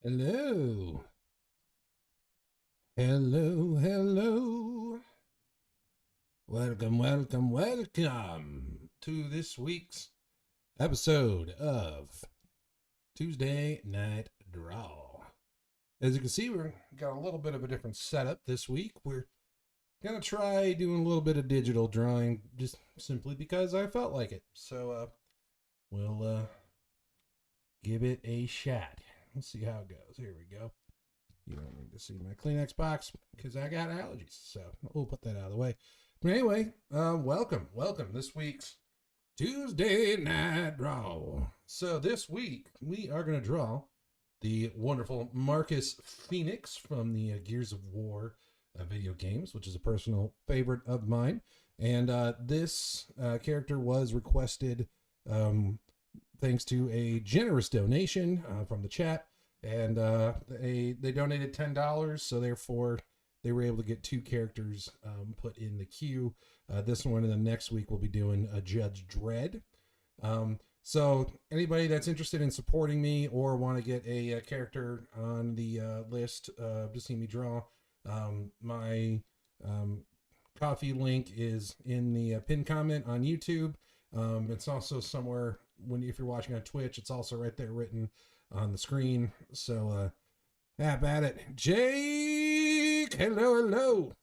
Hello. Hello, hello. Welcome to this week's episode of Tuesday Night Draw. As you can see, we've got a little bit of a different setup this week. We're going to try doing a little bit of digital drawing just simply because I felt like it. So, we'll give it a shot. Let's see how it goes. Here we go. You don't need to see my Kleenex box because I got allergies. So we'll put that out of the way. But anyway, welcome. This week's Tuesday Night Draw. So this week, we are going to draw the wonderful Marcus Fenix from the Gears of War video games, which is a personal favorite of mine. And this character was requested thanks to a generous donation from the chat, and they donated $10, so therefore they were able to get two characters put in the queue. This one and the next week we'll be doing a Judge Dredd. So anybody that's interested in supporting me or want to get a character on the list to see me draw, my coffee link is in the pinned comment on YouTube. It's also somewhere if you're watching on Twitch, it's also right there written on the screen. So have at it. Jake, hello.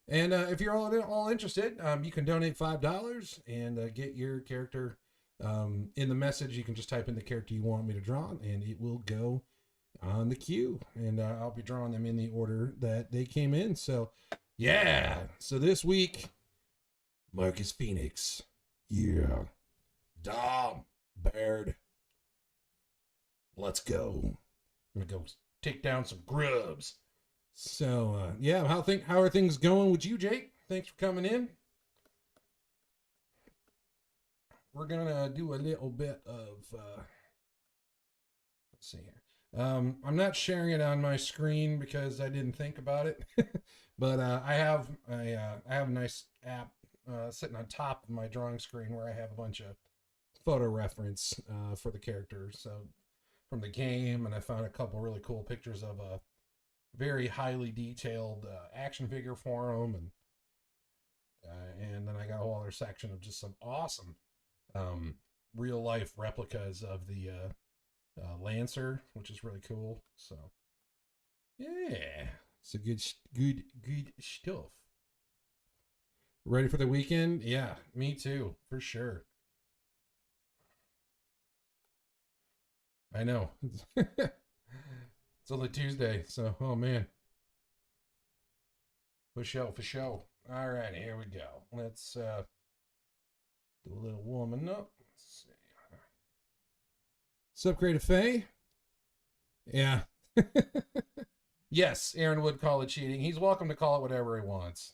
And if you're all interested, you can donate $5 and get your character in the message. You can just type in the character you want me to draw, and it will go on the queue. And I'll be drawing them in the order that they came in. So yeah. So this week, Marcus Fenix. Yeah. Dom Baird. Let's go. I'm gonna go take down some grubs. So yeah, how are things going with you, Jake? Thanks for coming in. We're gonna do a little bit of let's see here. I'm not sharing it on my screen because I didn't think about it. But I have a nice app sitting on top of my drawing screen where I have a bunch of photo reference for the characters, so from the game, and I found a couple really cool pictures of a very highly detailed action figure for him, and then I got a whole other section of just some awesome real life replicas of the Lancer, which is really cool. So yeah, it's a good stuff. Ready for the weekend? Yeah, me too, for sure. I know. It's only Tuesday, so, oh man. For show. All right, here we go. Let's do a little warming up. Let's see. Sup, Creative Faye? Yeah. Yes, Aaron would call it cheating. He's welcome to call it whatever he wants.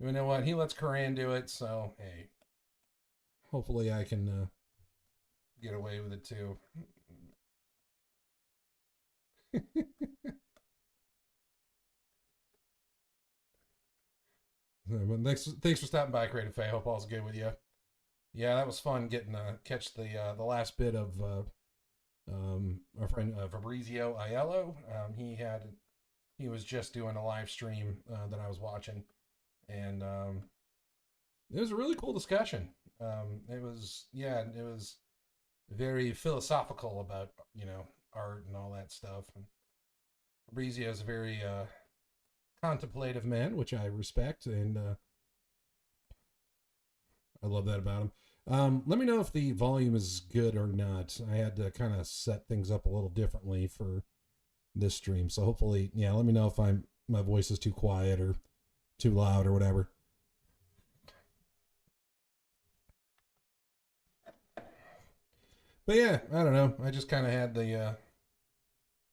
You know what? He lets Coran do it, so, hey. Hopefully I can get away with it too. Thanks for stopping by, Creative Faye. Hope all's good with you. Yeah, that was fun getting catch the last bit of our friend Fabrizio Aiello. He was just doing a live stream that I was watching, and it was a really cool discussion. It was very philosophical about, art and all that stuff. And Fabrizio is a very contemplative man, which I respect, and I love that about him. Let me know if the volume is good or not. I had to kind of set things up a little differently for this stream, so hopefully, yeah, let me know if my voice is too quiet or too loud or whatever. But yeah, I don't know. I just kind of had I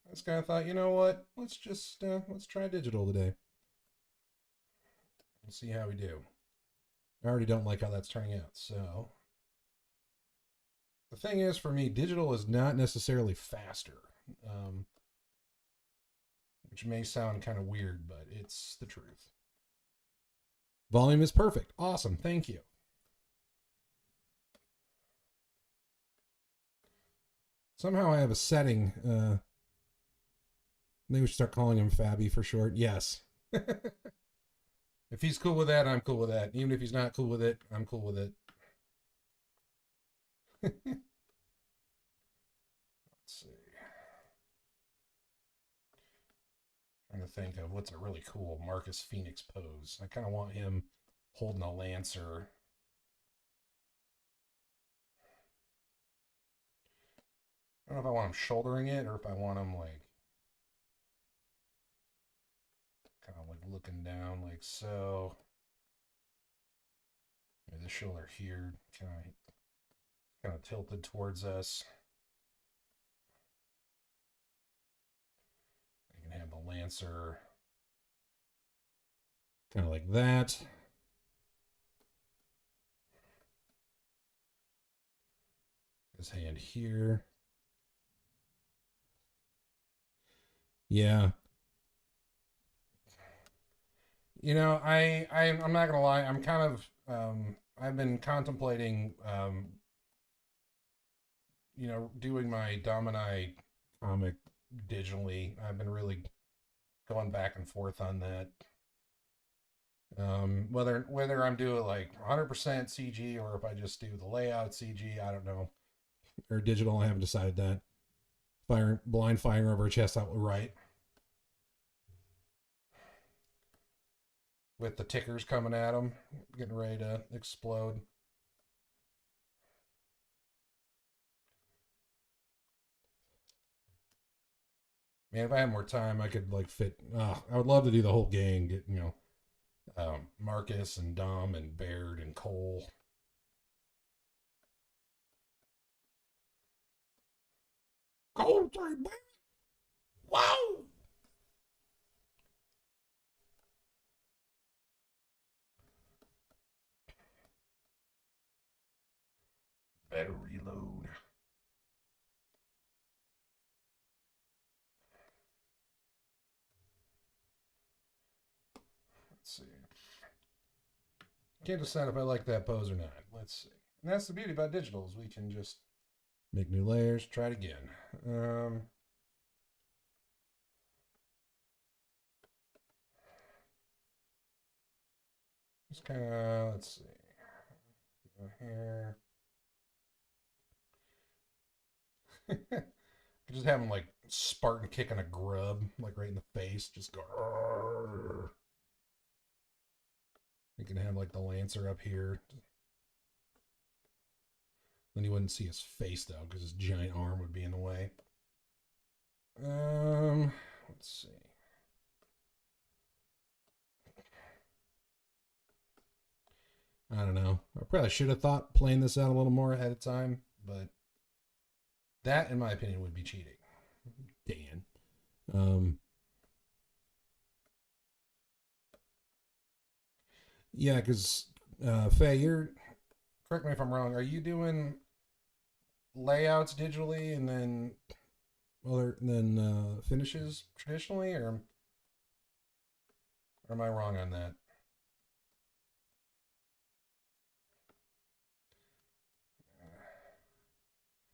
just kind of thought, you know what? Let's try digital today. We'll see how we do. I already don't like how that's turning out. So the thing is, for me, digital is not necessarily faster, which may sound kind of weird, but it's the truth. Volume is perfect. Awesome. Thank you. Somehow I have a setting. I think we should start calling him Fabby for short. Yes. If he's cool with that, I'm cool with that. Even if he's not cool with it, I'm cool with it. Let's see. Trying to think of what's a really cool Marcus Fenix pose. I kind of want him holding a lancer. I don't know if I want him shouldering it or if I want him like kind of like looking down like so. Maybe the shoulder here kind of tilted towards us. You can have the lancer kind of like that. His hand here. Yeah. You know, I'm not gonna lie. I'm kind of I've been contemplating you know, doing my Domini comic digitally. I've been really going back and forth on that. Whether I'm doing like 100% CG or if I just do the layout CG, I don't know. Or digital, I haven't decided that. Blind firing over a chest out right. With the tickers coming at him, getting ready to explode. Man, if I had more time, I could like fit. I would love to do the whole gang. Get, you know, Marcus and Dom and Baird and Cole. Cole, wow! Better reload. Let's see. Can't decide if I like that pose or not. Let's see. And that's the beauty about digitals. We can just make new layers, try it again. Just kind of, let's see. Go here. Just have him like Spartan kicking a grub, like right in the face. Just go. Argh. You can have like the lancer up here. Then you wouldn't see his face though, because his giant arm would be in the way. Let's see. I don't know. I probably should have thought playing this out a little more ahead of time, but that, in my opinion, would be cheating. Dan. Yeah, because Faye, you're correct me if I'm wrong. Are you doing layouts digitally and then finishes traditionally, or am I wrong on that?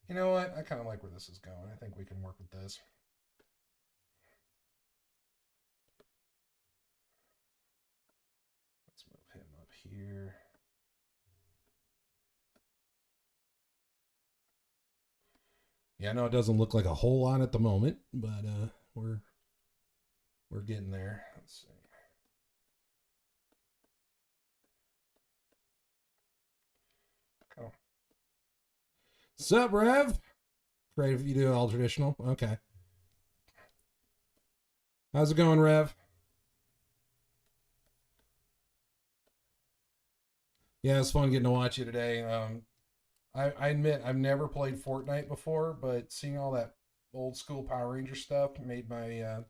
You know what? I kind of like where this is going. I think we can work with this. Let's move him up here. Yeah, I know it doesn't look like a whole lot at the moment, but we're getting there. Let's see. Oh. Sup, Rev? Great if you do all traditional. Okay. How's it going, Rev? Yeah, it's fun getting to watch you today. I admit I've never played Fortnite before, but seeing all that old school Power Ranger stuff made my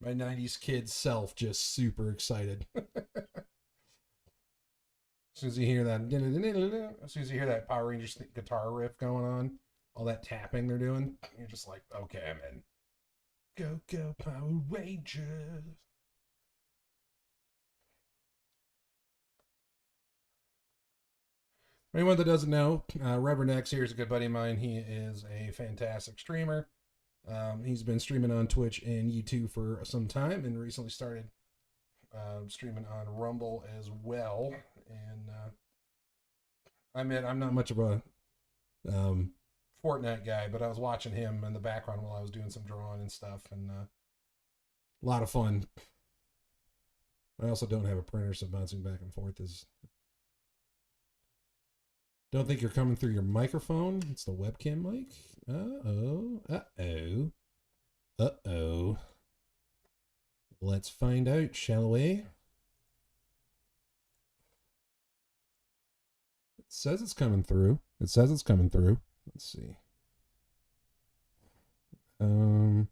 my '90s kid self just super excited. As soon as you hear that, as soon as you hear that Power Rangers guitar riff going on, all that tapping they're doing, you're just like, okay, I'm in. Go, go, Power Rangers. anyone that doesn't know, Reverend X here is a good buddy of mine. He is a fantastic streamer. He's been streaming on Twitch and YouTube for some time, and recently started streaming on Rumble as well. And I admit I'm not much of a Fortnite guy, but I was watching him in the background while I was doing some drawing and stuff, and a lot of fun. I also don't have a printer, so bouncing back and forth is... Don't think you're coming through your microphone. It's the webcam mic. Uh-oh. Uh-oh. Uh-oh. Let's find out, shall we? It says it's coming through. It says it's coming through. Let's see. Hello,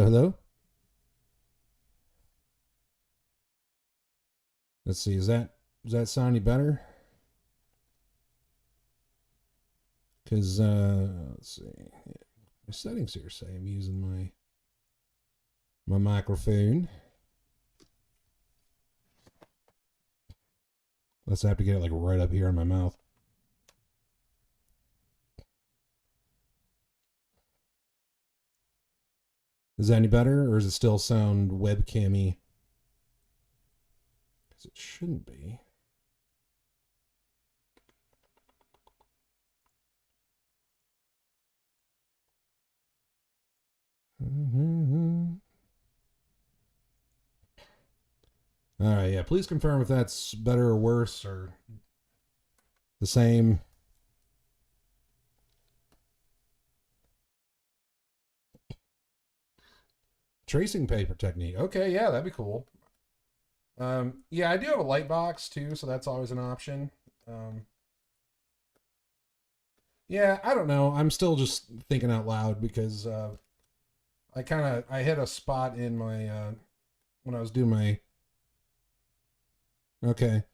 hello? Let's see, does that sound any better? Because, let's see. My settings here say I'm using my microphone. Let's have to get it like right up here in my mouth. Is that any better, or does it still sound webcam-y? Because it shouldn't be. All right, yeah. Please confirm if that's better or worse or the same. Tracing paper technique. Okay, yeah, that'd be cool. Yeah, I do have a light box too, so that's always an option. Yeah, I don't know. I'm still just thinking out loud because I hit a spot in my when I was doing my... Okay.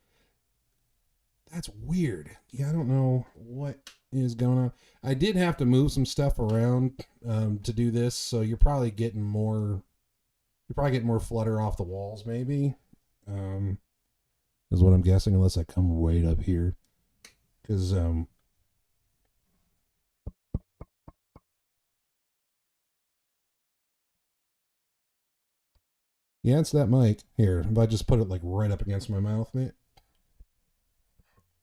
That's weird. Yeah, I don't know what is going on. I did have to move some stuff around to do this, so you're probably getting more flutter off the walls, maybe. Is what I'm guessing, unless I come right up here. Because yeah, it's that mic. Here, if I just put it like right up against my mouth, mate.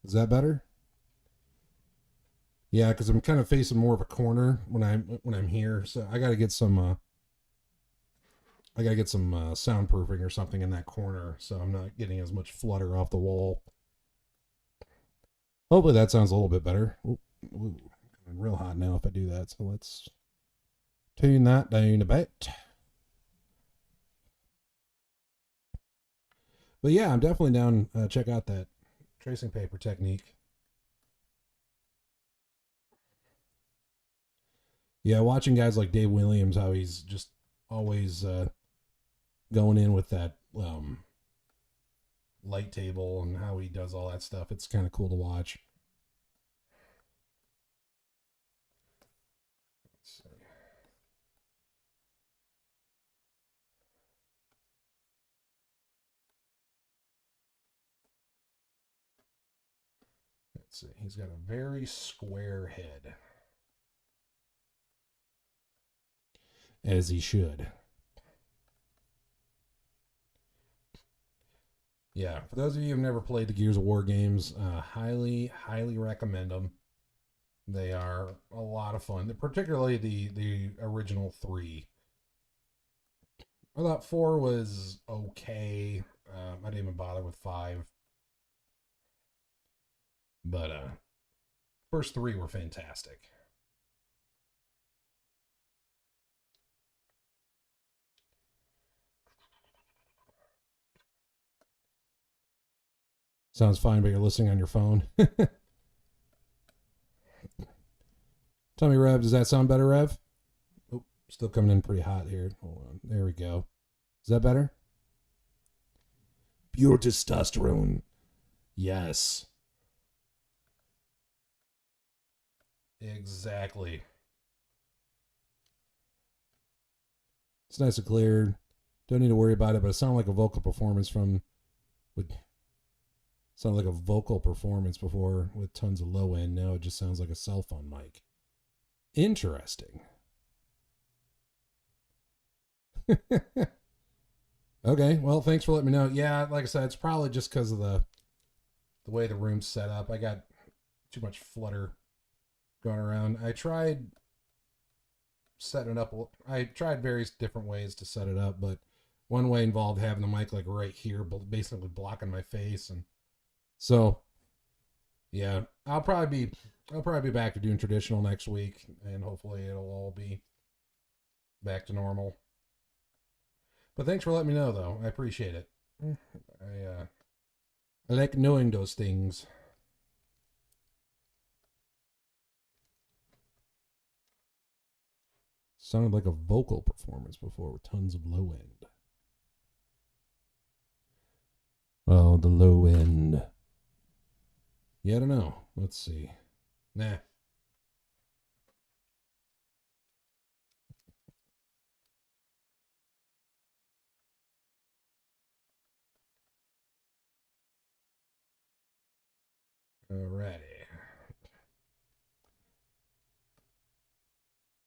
Is that better? Yeah, because I'm kind of facing more of a corner when I'm here, so I gotta get some soundproofing or something in that corner, so I'm not getting as much flutter off the wall. Hopefully that sounds a little bit better. Ooh, I'm real hot now if I do that, so let's tune that down a bit. But yeah, I'm definitely down. Check out that tracing paper technique. Yeah, watching guys like Dave Williams, how he's just always going in with that light table and how he does all that stuff. It's kind of cool to watch. Let's see. Let's see. He's got a very square head. As he should. Yeah, for those of you who've never played the Gears of War games, highly recommend them. They are a lot of fun, particularly the original 3. I thought 4 was okay. I didn't even bother with 5. But first 3 were fantastic. Sounds fine, but you're listening on your phone. Tell me, Rev, does that sound better, Rev? Oh, still coming in pretty hot here. Hold on. There we go. Is that better? Pure testosterone. Yes. Exactly. It's nice and clear. don't need to worry about it. But it sounded like a vocal performance before with tons of low end. Now it just sounds like a cell phone mic. Interesting. Okay, well, thanks for letting me know. Yeah, like I said, it's probably just because of the way the room's set up. I got too much flutter going around. I tried setting it up. I tried various different ways to set it up, but one way involved having the mic like right here, basically blocking my face, and so yeah, I'll probably be back to doing traditional next week, and hopefully it'll all be back to normal. But thanks for letting me know, though. I appreciate it. I like knowing those things. Sounded like a vocal performance before with tons of low end. Oh, the low end. Yeah, I don't know. Let's see. Nah. Alrighty.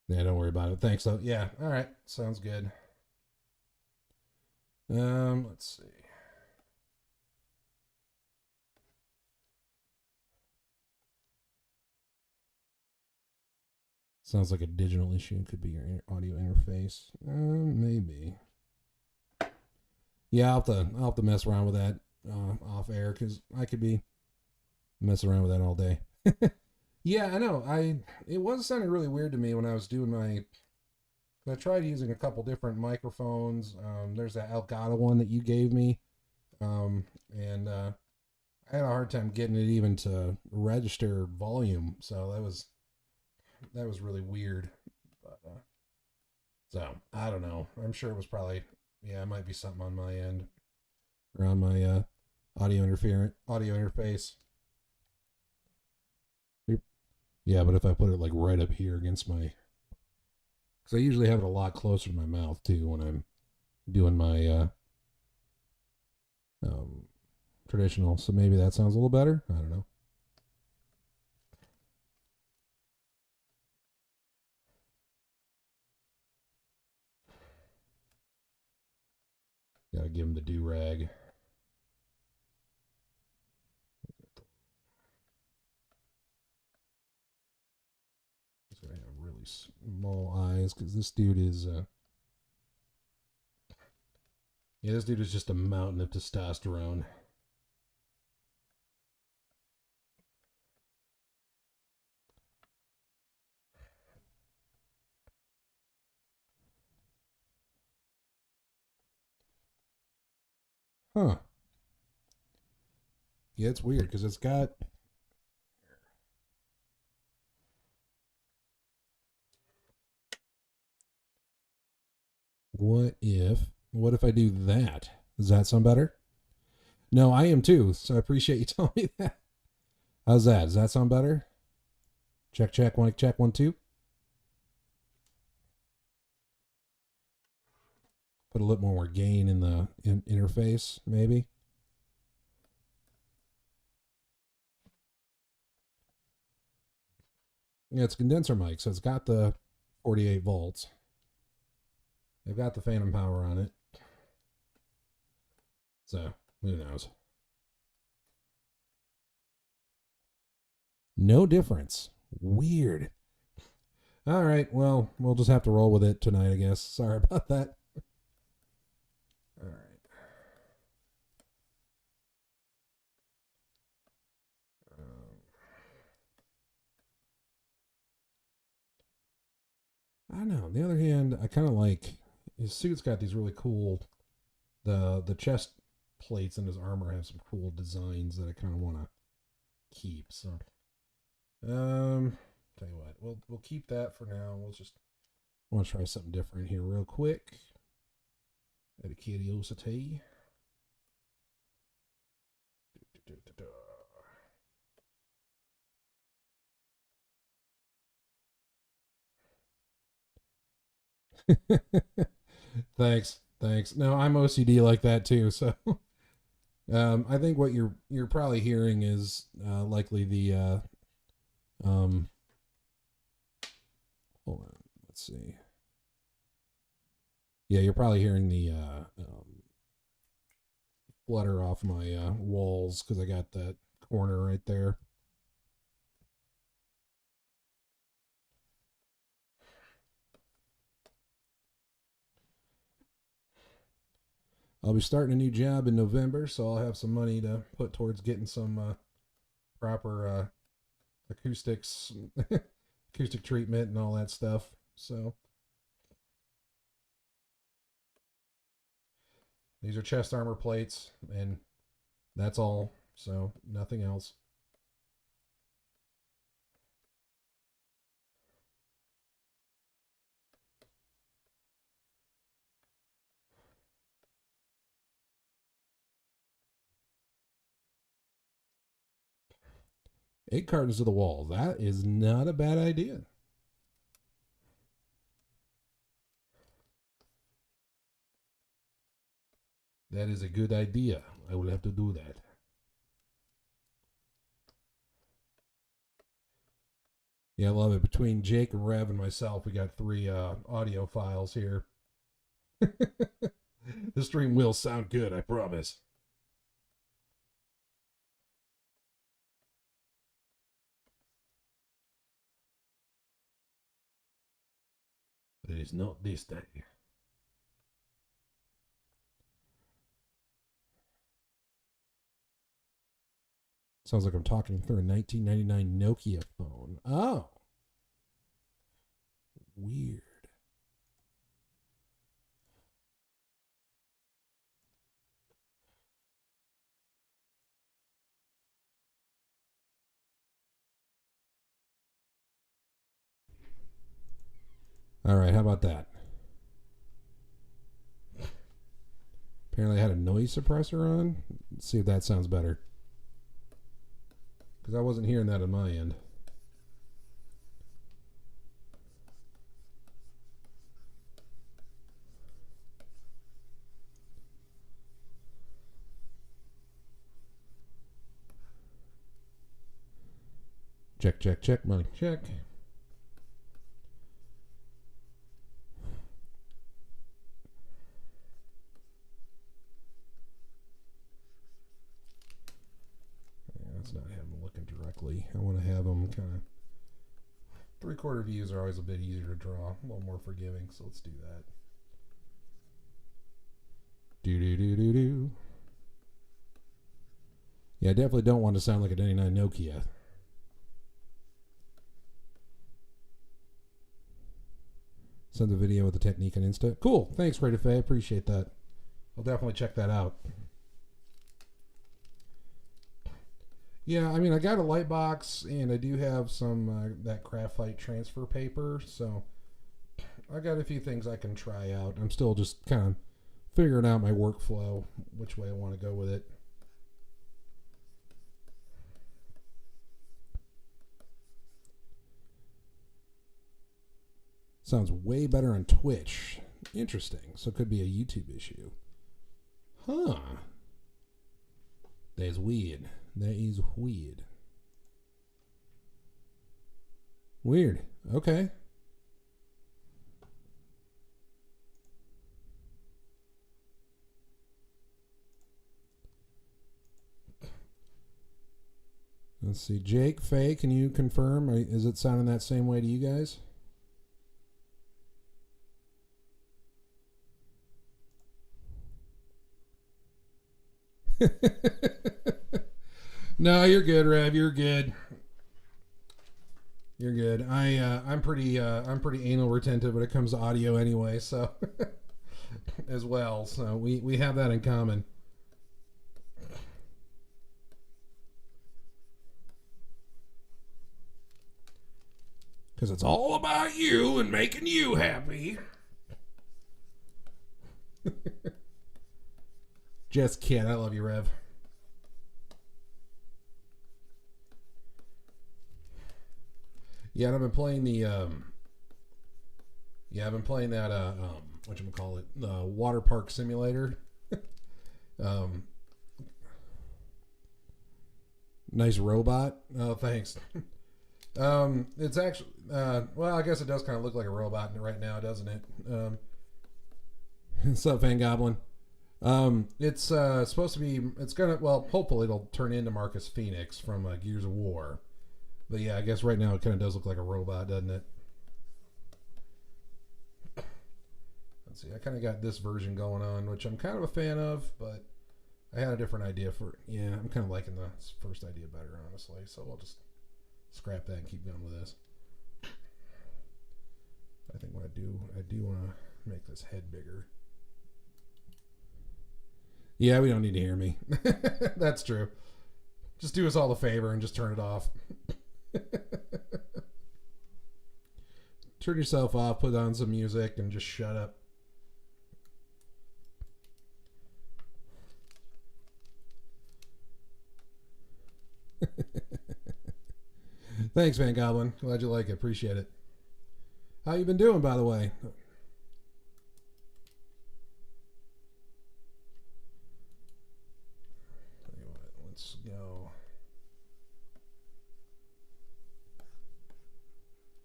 Yeah, don't worry about it. Thanks, though. Yeah, all right. Sounds good. Let's see. Sounds like a digital issue. Could be your audio interface. Maybe. Yeah, I'll have to mess around with that off air because I could be messing around with that all day. Yeah, I know. It was sounding really weird to me when I was doing my. I tried using a couple different microphones. There's that Elgato one that you gave me, and I had a hard time getting it even to register volume. So that was really weird. But so I don't know. I'm sure it was probably it might be something on my end or on my audio interface. Yeah, but if I put it like right up here against my, because I usually have it a lot closer to my mouth too when I'm doing my traditional. So maybe that sounds a little better. I don't know. Gotta give him the do-rag. He's gonna have really small eyes because this dude is this dude is just a mountain of testosterone. Huh. Yeah, it's weird because it's got. What if I do that? Does that sound better? No, I am too. So I appreciate you telling me that. How's that? Does that sound better? Check, check, one, check, 1, 2. Put a little more gain in the interface, maybe. Yeah, it's a condenser mic, so it's got the 48 volts. They've got the phantom power on it. So, who knows? No difference. Weird. All right, well, we'll just have to roll with it tonight, I guess. Sorry about that. All right. I don't know. On the other hand, I kind of like his suit's got these really cool. The chest plates in his armor have some cool designs that I kind of want to keep. So, tell you what, we'll keep that for now. I want to try something different here real quick. Out of curiosity. Thanks. Thanks. No, I'm OCD like that too. So, I think what you're probably hearing is likely the hold on, let's see. Yeah, you're probably hearing the flutter off my walls because I got that corner right there. I'll be starting a new job in November, so I'll have some money to put towards getting some proper acoustics, acoustic treatment, and all that stuff. So these are chest armor plates, and that's all. So nothing else. Egg cartons to the wall. That is not a bad idea. That is a good idea. I will have to do that. Yeah, I love it. Between Jake and Rev and myself, we got 3 audio files here. The stream will sound good, I promise. But it is not this day. Sounds like I'm talking through a 1999 Nokia phone. Oh. Weird. All right, how about that? Apparently I had a noise suppressor on. Let's see if that sounds better. Because I wasn't hearing that on my end. Check, check, check, money, check. Let's not have them looking directly. I want to have them kind of 3/4 views are always a bit easier to draw, a little more forgiving. So let's do that. Do. Yeah, I definitely don't want to sound like a 99 Nokia. Send the video with the technique on Insta. Cool. Thanks, Ray DeFay. I appreciate that. I'll definitely check that out. Yeah, I mean, I got a light box, and I do have some that graphite transfer paper, so I got a few things I can try out. I'm still just kind of figuring out my workflow, which way I want to go with it. Sounds way better on Twitch. Interesting. So it could be a YouTube issue. Huh. That's weird. That is weird. Weird. Okay. Let's see. Jake, Faye, can you confirm? Is it sounding that same way to you guys? No, you're good, Rev. You're good. You're good. I'm pretty anal retentive when it comes to audio anyway, so as well. So we have that in common. Because it's all about you and making you happy. Just kidding. I love you, Rev. Yeah, and I've been playing the I've been playing that whatchamacallit, water park simulator. um, nice robot. Oh, thanks. It's actually, well, I guess it does kind of look like a robot right now, doesn't it? What's up, Van Goblin? It's supposed to be, it's gonna, well, hopefully it'll turn into Marcus Fenix from Gears of War. But yeah, I guess right now it kind of does look like a robot, doesn't it? Let's see, I kind of got this version going on, which I'm kind of a fan of, but I had a different idea for, yeah, I'm kind of liking the first idea better, honestly. So we'll just scrap that and keep going with this. I think what I do want to make this head bigger. Yeah, we don't need to hear me. That's true. Just do us all a favor and just turn it off. Turn yourself off, put on some music, and just shut up. Thanks, Van Goblin. Glad you like it. Appreciate it. How you been doing, by the way? Tell you what, let's go.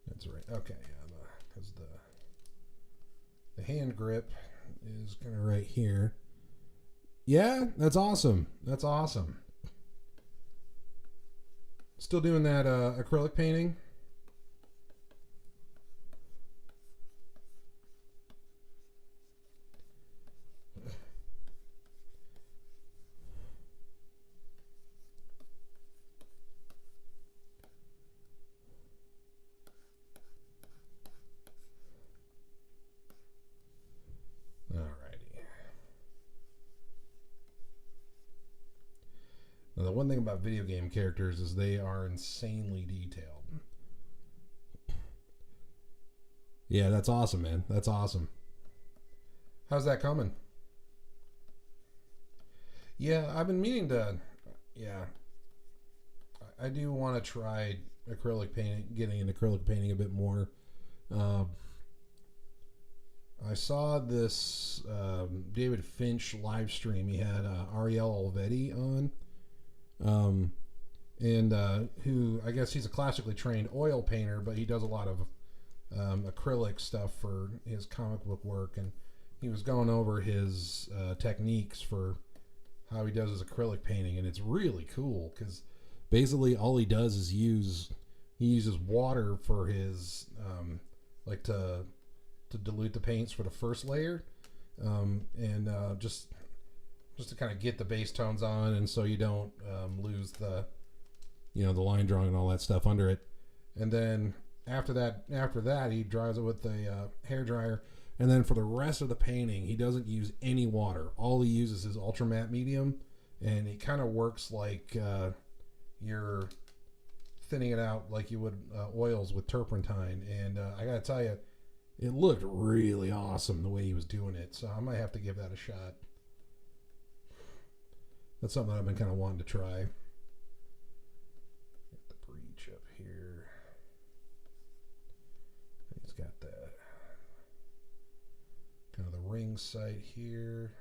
That's right. Okay, yeah, because the hand grip is kind of right here. Yeah, that's awesome. That's awesome. Still doing that acrylic painting. Now, the one thing about video game characters is they are insanely detailed. Yeah, that's awesome, man. That's awesome. How's that coming? Yeah, I've been meaning to. Yeah, I do want to try acrylic painting, getting into acrylic painting a bit more. I saw this David Finch live stream. He had Ariel Olvetti on. Who I guess he's a classically trained oil painter, but he does a lot of acrylic stuff for his comic book work, and he was going over his techniques for how he does his acrylic painting, and it's really cool because basically all he does is he uses water for his like to dilute the paints for the first layer, just to kind of get the base tones on, and so you don't lose the the line drawing and all that stuff under it. And then after that he dries it with the hair dryer, and then for the rest of the painting he doesn't use any water. All he uses is ultra matte medium, and it kind of works like you're thinning it out like you would oils with turpentine. And I gotta tell you, it looked really awesome the way he was doing it, so I might have to give that a shot. That's something I've been kind of wanting to try. Get the breech up here. He's got that kind of the ring sight here.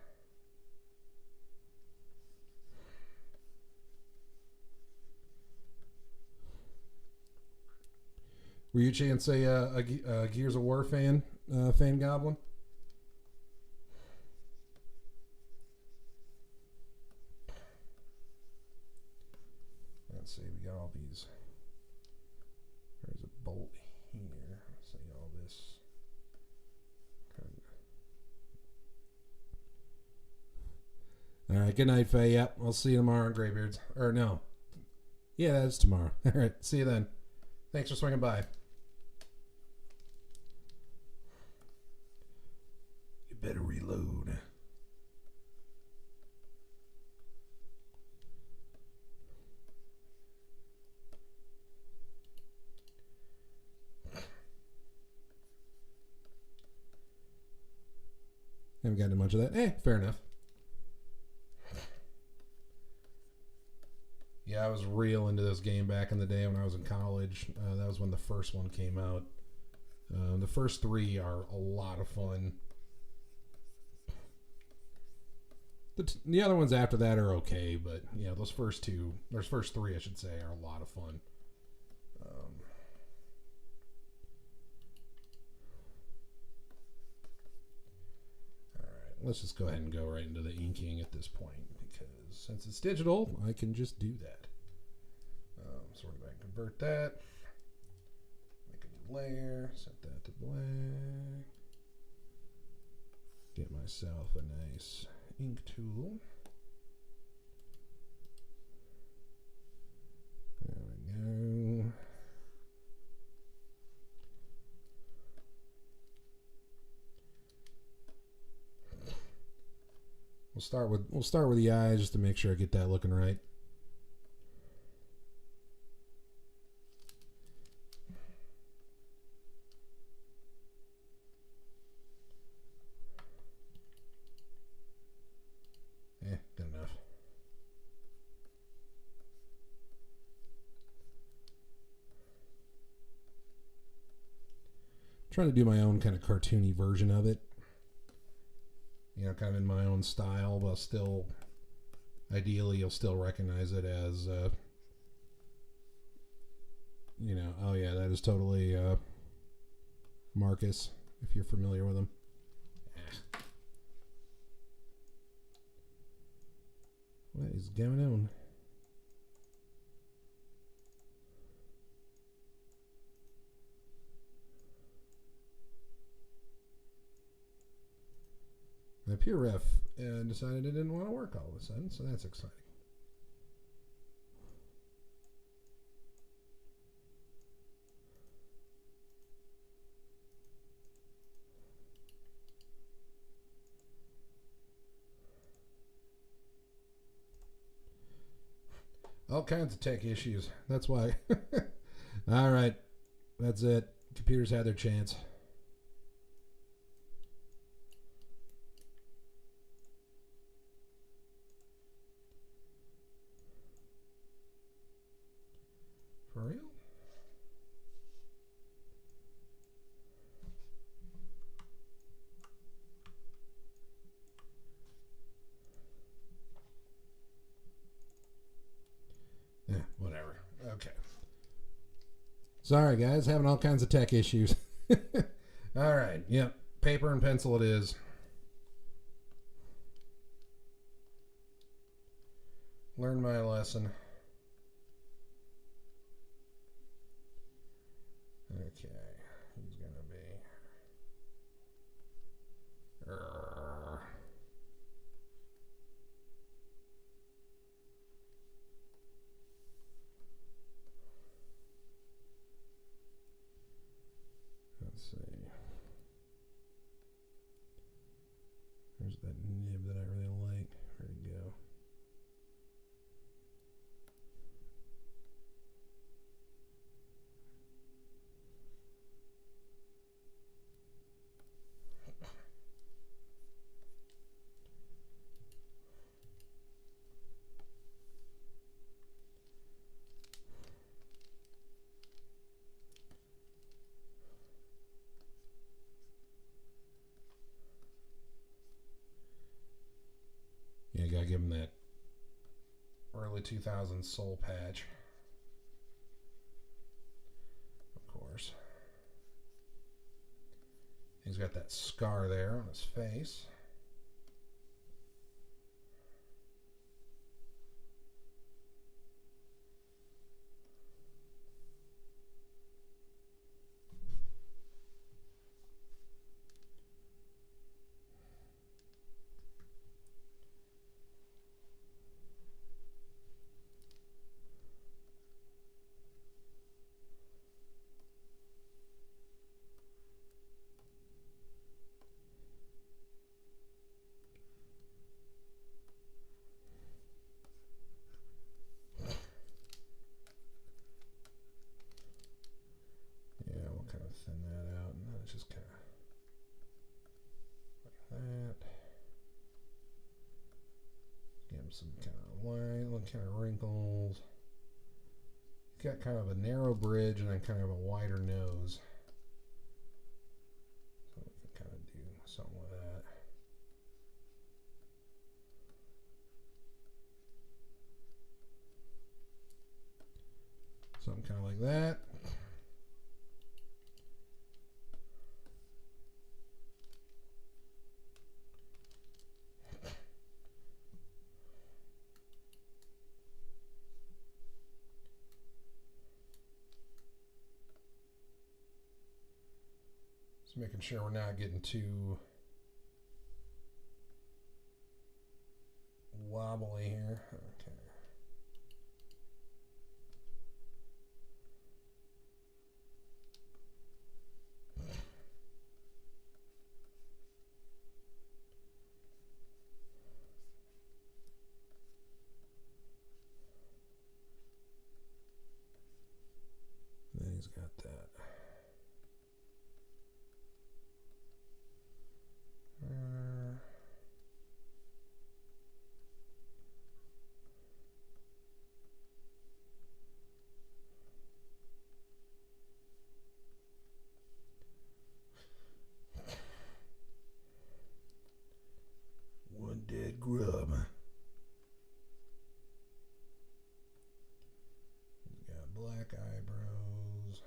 Were you chance a Gears of War fan, Fan Goblin? Let's see, we got all these. There's a bolt here. Let's see all this. All right, good night, Faye. Yep, I'll see you tomorrow on Graybeards. Or no. Yeah, that's tomorrow. All right, see you then. Thanks for swinging by. You better reload. Haven't gotten much of that. Fair enough. Yeah, I was real into this game back in the day when I was in college. That was when the first one came out. The first three are a lot of fun. The other ones after that are okay, but yeah, those first three, I should say, are a lot of fun. All right, let's just go ahead and go right into the inking at this point, because since it's digital, I can just do that. So we're going to convert that, make a new layer, set that to black, get myself a nice ink tool. There we go. We'll start with the eyes just to make sure I get that looking right. Good enough. Trying to do my own kind of cartoony version of it. You know, kind of in my own style, but still, ideally, you'll still recognize it as, you know, oh yeah, that is totally Marcus, if you're familiar with him. What is going on? My peer ref decided it didn't want to work all of a sudden, so that's exciting. All kinds of tech issues. That's why. All right. That's it. Computers had their chance. For real? Yeah, whatever. Okay. Sorry, guys. Having all kinds of tech issues. All right. Yep. Paper and pencil it is. Learn my lesson. Okay. He's going to be... Let's see. There's that nib that I really like. Where'd it go? Yeah, gotta give him that early 2000s soul patch. Of course. He's got that scar there on his face. Thin that out, and then it's just kind of like that. Give him some kind of line, kind of wrinkles. He's got kind of a narrow bridge and then kind of a wider nose. So we can kind of do something with that. Something kind of like that. Just making sure we're not getting too wobbly here. Okay. Then he's got that. One dead grub. He's got black eyebrows.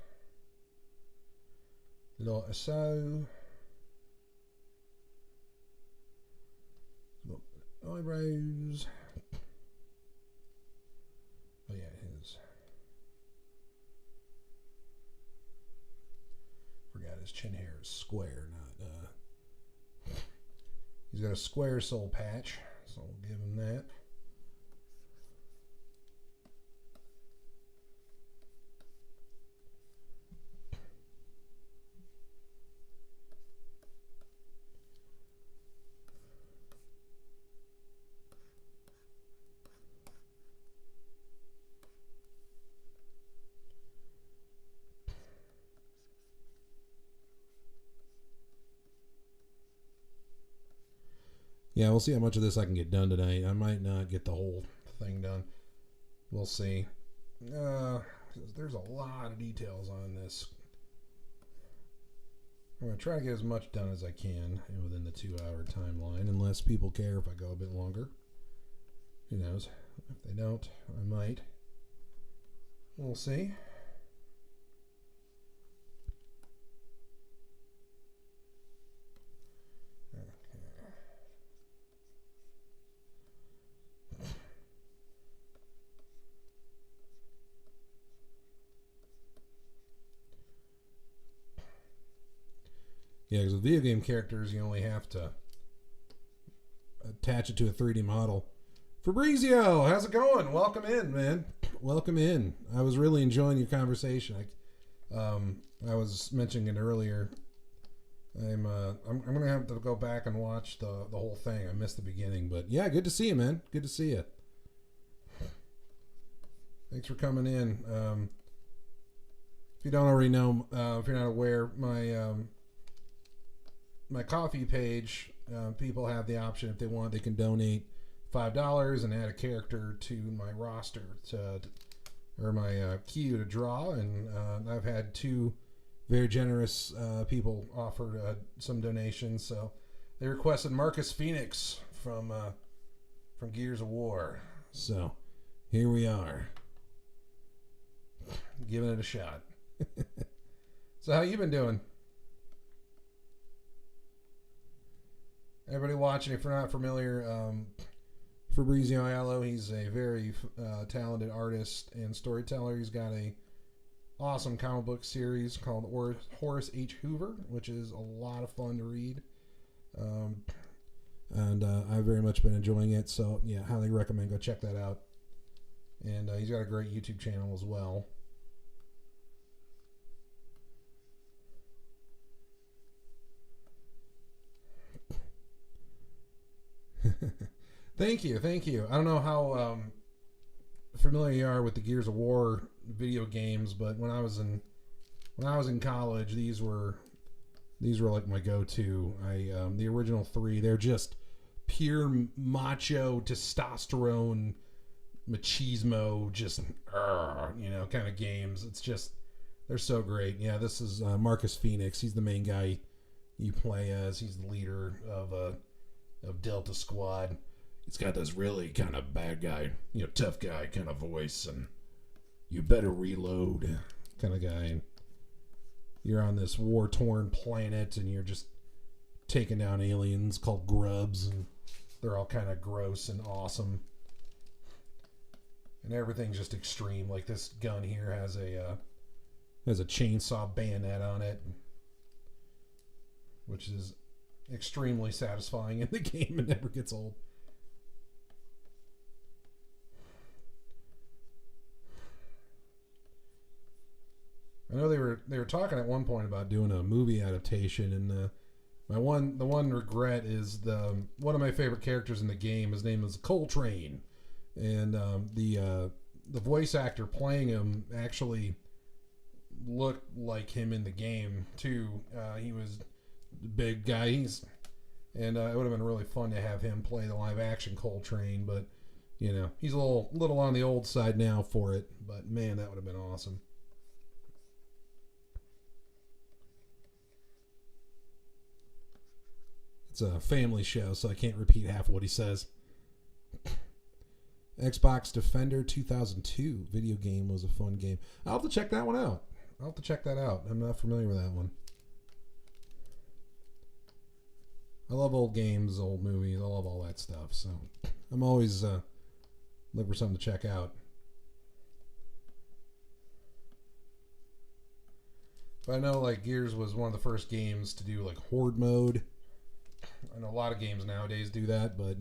Little so. Eyebrows. Oh yeah, his. Forgot his chin hair is square, not he's got a square soul patch, so we'll give him that. Yeah, we'll see how much of this I can get done tonight. I might not get the whole thing done. We'll see. There's a lot of details on this. I'm going to try to get as much done as I can within the 2-hour timeline, unless people care if I go a bit longer. Who knows? If they don't, I might. We'll see. Yeah, because with video game characters, you only have to attach it to a 3D model. Fabrizio, how's it going? Welcome in, man. Welcome in. I was really enjoying your conversation. I was mentioning it earlier. I'm gonna have to go back and watch the whole thing. I missed the beginning, but yeah, good to see you, man. Good to see you. Thanks for coming in. If you don't already know, if you're not aware, my coffee page, people have the option, if they want, they can donate $5 and add a character to my roster or my queue to draw. And I've had 2 very generous people offer some donations. So they requested Marcus Fenix from Gears of War. So here we are, giving it a shot. So how you been doing? Everybody watching, if you're not familiar, Fabrizio Aiello, he's a very talented artist and storyteller. He's got a awesome comic book series called Horace H. Hoover, which is a lot of fun to read. And I've very much been enjoying it. So, yeah, highly recommend go check that out. And he's got a great YouTube channel as well. Thank you. I don't know how familiar you are with the Gears of War video games, but when I was in college, these were like my go-to. The original 3, they're just pure macho testosterone machismo, just kind of games. It's just, they're so great. Yeah, this is Marcus Fenix. He's the main guy you play as. He's the leader of Delta Squad. He's got this really kind of bad guy, tough guy kind of voice, and you better reload kind of guy. And you're on this war-torn planet and you're just taking down aliens called grubs, and they're all kind of gross and awesome. And everything's just extreme. Like this gun here has a chainsaw bayonet on it, which is extremely satisfying in the game and never gets old. I know they were talking at one point about doing a movie adaptation, and the one regret is one of my favorite characters in the game. His name is Coltrane, and the voice actor playing him actually looked like him in the game too. He was a big guy. It would have been really fun to have him play the live action Coltrane, but he's a little on the old side now for it. But man, that would have been awesome. It's a family show, so I can't repeat half of what he says. Xbox Defender 2002 video game was a fun game. I'll have to check that one out. I'm not familiar with that one. I love old games, old movies. I love all that stuff. So I'm always looking for something to check out. But I know like Gears was one of the first games to do like horde mode. I know a lot of games nowadays do that, but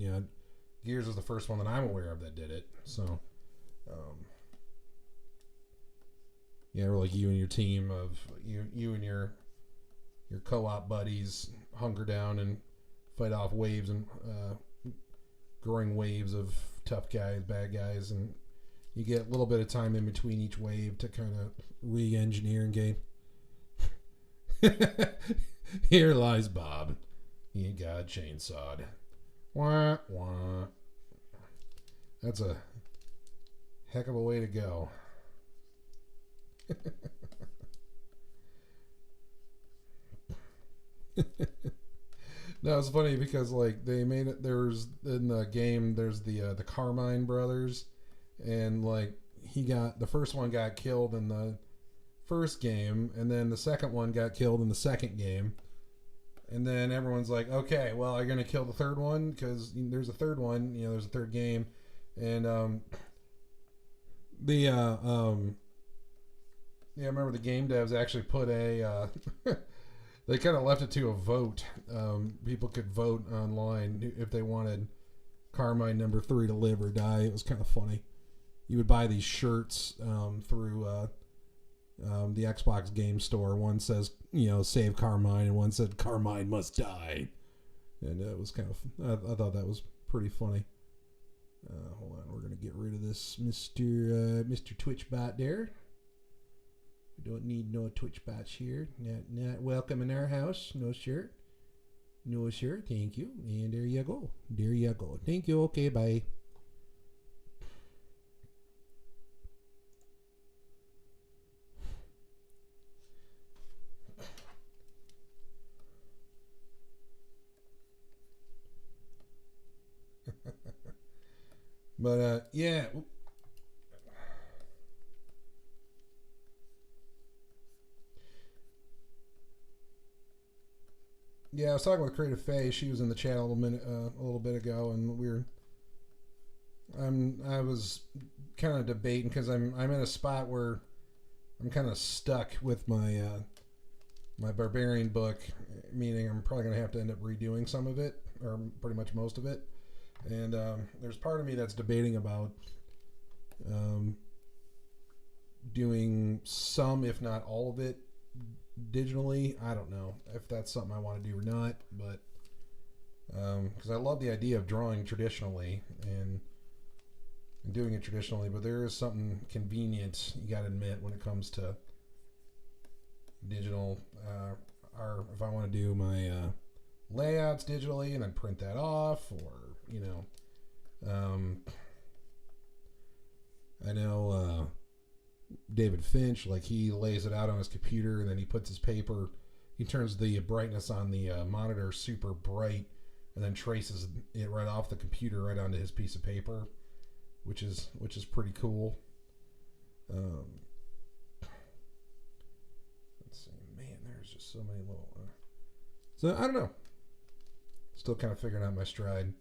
Gears was the first one that I'm aware of that did it. So, or like you and your team of you and your co-op buddies hunker down and fight off waves and growing waves of tough guys, bad guys, and you get a little bit of time in between each wave to kind of re-engineer and game. Here lies Bob. He got chainsawed. Wah, wah. That's a heck of a way to go. No, it's funny because like they made it. There's in the game. There's the Carmine brothers, and like the first one got killed in the first game, and then the second one got killed in the second game. And then everyone's like, okay, well, are you going to kill the third one? Because there's a third one, there's a third game. And I remember the game devs actually put they kind of left it to a vote. People could vote online if they wanted Carmine number 3 to live or die. It was kind of funny. You would buy these shirts through the Xbox game store. One says, save Carmine, and one said Carmine must die. And it was kind of, I thought that was pretty funny. Hold on, we're going to get rid of this Mr. Twitch bot there. We don't need no Twitch bots here. Not welcome in our house. No shirt. No shirt. Thank you. And there you go. Thank you. Okay, bye. But yeah. Yeah, I was talking with Creative Faye. She was in the chat a little bit ago, and I was kind of debating because I'm in a spot where I'm kind of stuck with my my barbarian book, meaning I'm probably gonna have to end up redoing some of it, or pretty much most of it. And there's part of me that's debating about doing some, if not all of it, digitally. I don't know if that's something I want to do or not, but because I love the idea of drawing traditionally and doing it traditionally, but there is something convenient, you got to admit, when it comes to digital. Or if I want to do my layouts digitally and then print that off, or I know David Finch, like he lays it out on his computer and then he puts his paper, he turns the brightness on the monitor super bright and then traces it right off the computer right onto his piece of paper, which is pretty cool. Um, let's see, man, there's just so many little. So I don't know. Still kind of figuring out my stride.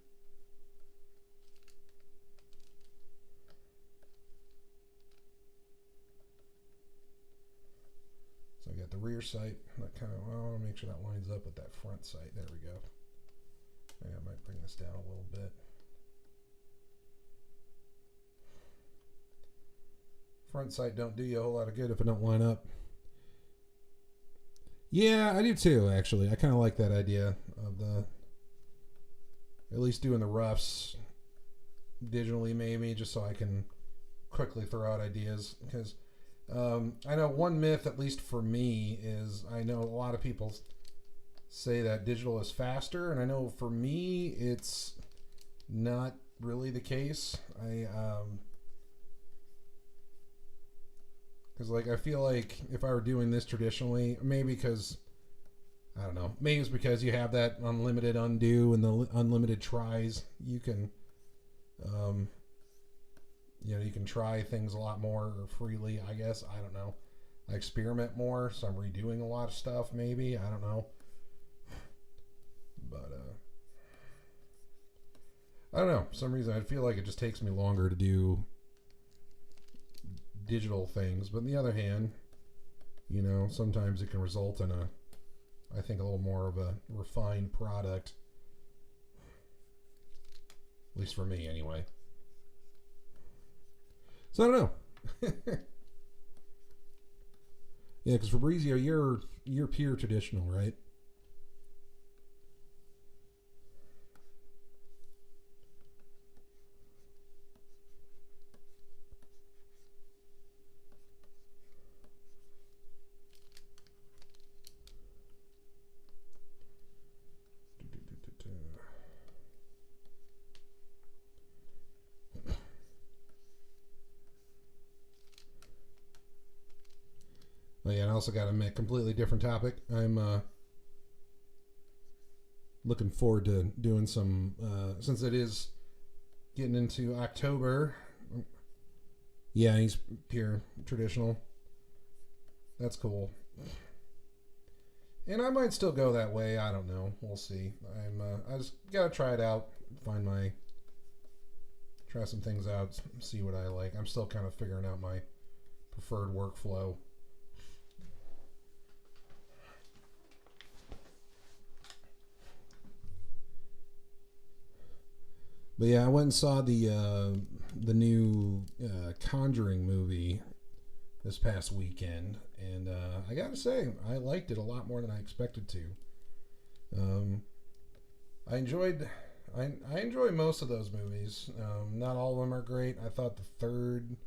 So I got the rear sight. That kind of. Well, I want to make sure that lines up with that front sight. There we go. I might bring this down a little bit. Front sight don't do you a whole lot of good if it don't line up. Yeah, I do too, actually. I kind of like that idea of the, at least doing the roughs digitally maybe, just so I can quickly throw out ideas. Because I know one myth, at least for me, is I know a lot of people say that digital is faster, and I know for me it's not really the case. Because like I feel like if I were doing this traditionally, maybe because I don't know, maybe it's because you have that unlimited undo and the unlimited tries. You can, you can try things a lot more freely. I guess I don't know. I experiment more, so I'm redoing a lot of stuff. Maybe I don't know, but I don't know. For some reason I feel like it just takes me longer to do digital things, but on the other hand, sometimes it can result in I think a little more of a refined product, at least for me anyway. So I don't know. Yeah, because Fabrizio, you're pure traditional, right? Oh yeah, and I also got a completely different topic. I'm looking forward to doing some, since it is getting into October. Yeah, he's pure traditional. That's cool. And I might still go that way. I don't know. We'll see. I just gotta try it out. Try some things out. See what I like. I'm still kind of figuring out my preferred workflow. But yeah, I went and saw the new Conjuring movie this past weekend, and I gotta say, I liked it a lot more than I expected to. I enjoy most of those movies. Not all of them are great. I thought the third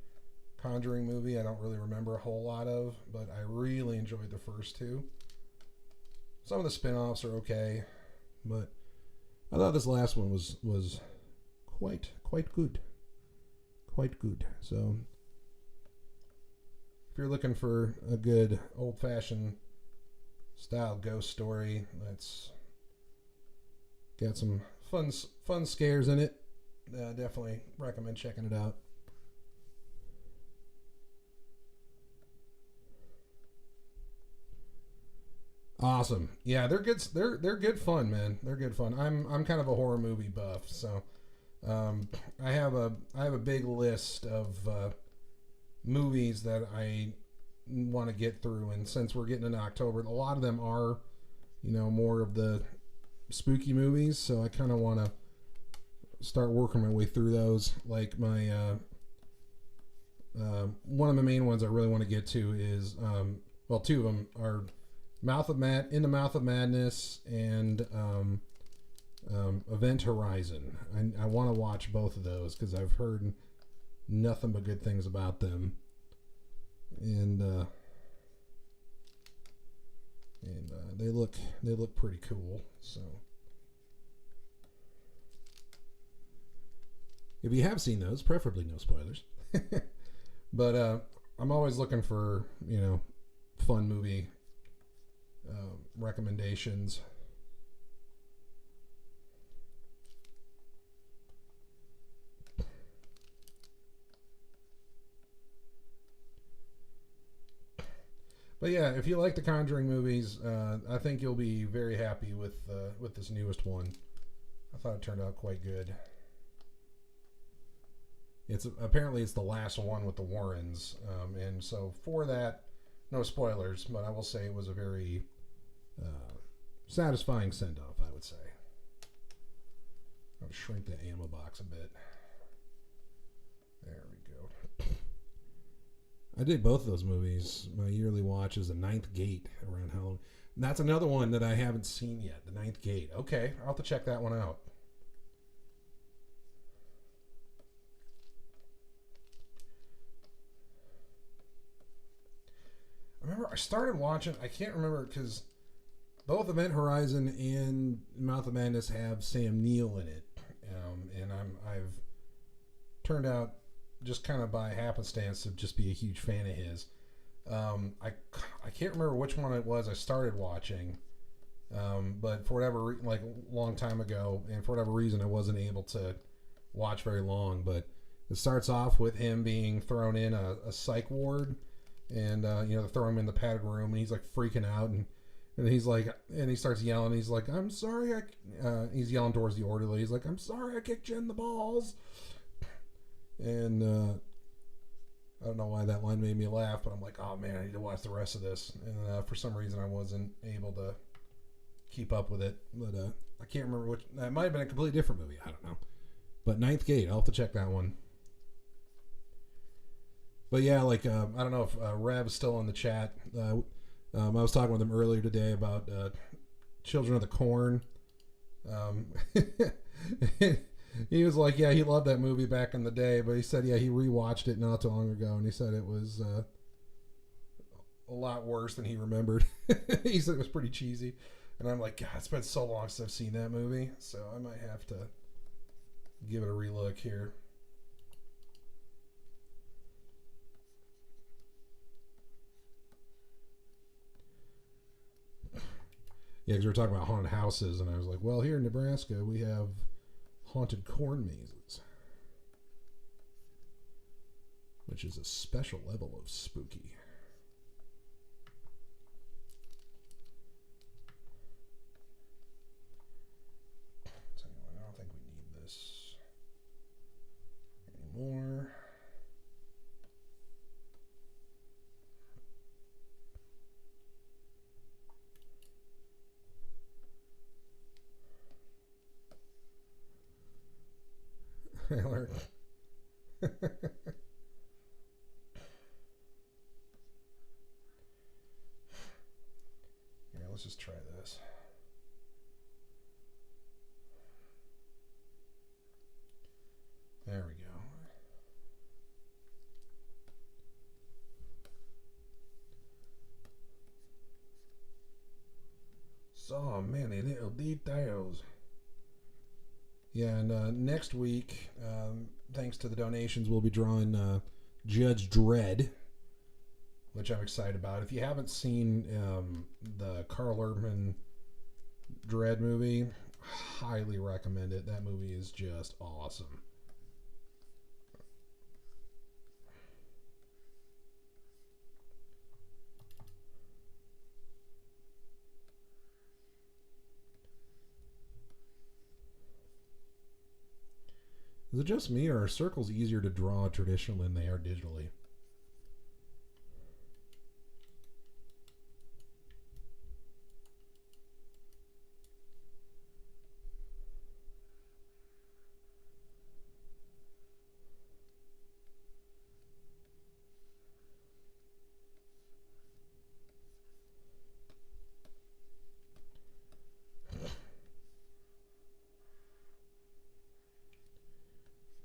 Conjuring movie I don't really remember a whole lot of, but I really enjoyed the first two. Some of the spin-offs are okay, but I thought this last one was quite good. Quite good. So if you're looking for a good old-fashioned style ghost story that's got some fun scares in it, definitely recommend checking it out. Awesome. Yeah, they're good. They're good fun, man. They're good fun. I'm kind of a horror movie buff, so I have a big list of movies that I want to get through, and since we're getting into October, a lot of them are, more of the spooky movies. So I kind of want to start working my way through those. Like my one of the main ones I really want to get to is two of them are In the Mouth of Madness and Event Horizon. I want to watch both of those because I've heard nothing but good things about them, and they look pretty cool. So if you have seen those, preferably no spoilers. But I'm always looking for fun movie recommendations. But yeah, if you like the Conjuring movies, I think you'll be very happy with this newest one. I thought it turned out quite good. It's apparently it's the last one with the Warrens, and so for that, no spoilers, but I will say it was a very satisfying send off. I would say. I'll shrink that ammo box a bit. There we go. I did both of those movies. My yearly watch is The Ninth Gate around Halloween. And that's another one that I haven't seen yet. The Ninth Gate. Okay, I'll have to check that one out. I remember I started watching. I can't remember because both Event Horizon and Mouth of Madness have Sam Neill in it, and I've turned out just kind of by happenstance to just be a huge fan of his. I can't remember which one it was I started watching, but for whatever like a long time ago, and for whatever reason, I wasn't able to watch very long. But it starts off with him being thrown in a psych ward, and they throw him in the padded room, and he's like freaking out, and he's like, and he starts yelling. He's like, "I'm sorry." He's yelling towards the orderly. He's like, "I'm sorry, I kicked you in the balls." And I don't know why that line made me laugh, but I'm like, oh man, I need to watch the rest of this. And for some reason, I wasn't able to keep up with it. But I can't remember which. It might have been a completely different movie. I don't know. But Ninth Gate, I'll have to check that one. But yeah, like I don't know if Rev's still in the chat. I was talking with him earlier today about Children of the Corn. He was like, yeah, he loved that movie back in the day, but he said, yeah, he rewatched it not too long ago, and he said it was a lot worse than he remembered. He said it was pretty cheesy, and I'm like, God, it's been so long since I've seen that movie, so I might have to give it a relook here. Yeah, because we were talking about haunted houses, and I was like, well, here in Nebraska, we have haunted corn mazes, which is a special level of spooky. Tell you what, I don't think we need this anymore. Yeah, let's just try this. There we go. So many little details. Yeah, and next week, thanks to the donations, we'll be drawing Judge Dredd, which I'm excited about. If you haven't seen the Carl Urban Dredd movie, highly recommend it. That movie is just awesome. Is it just me, or are circles easier to draw traditionally than they are digitally?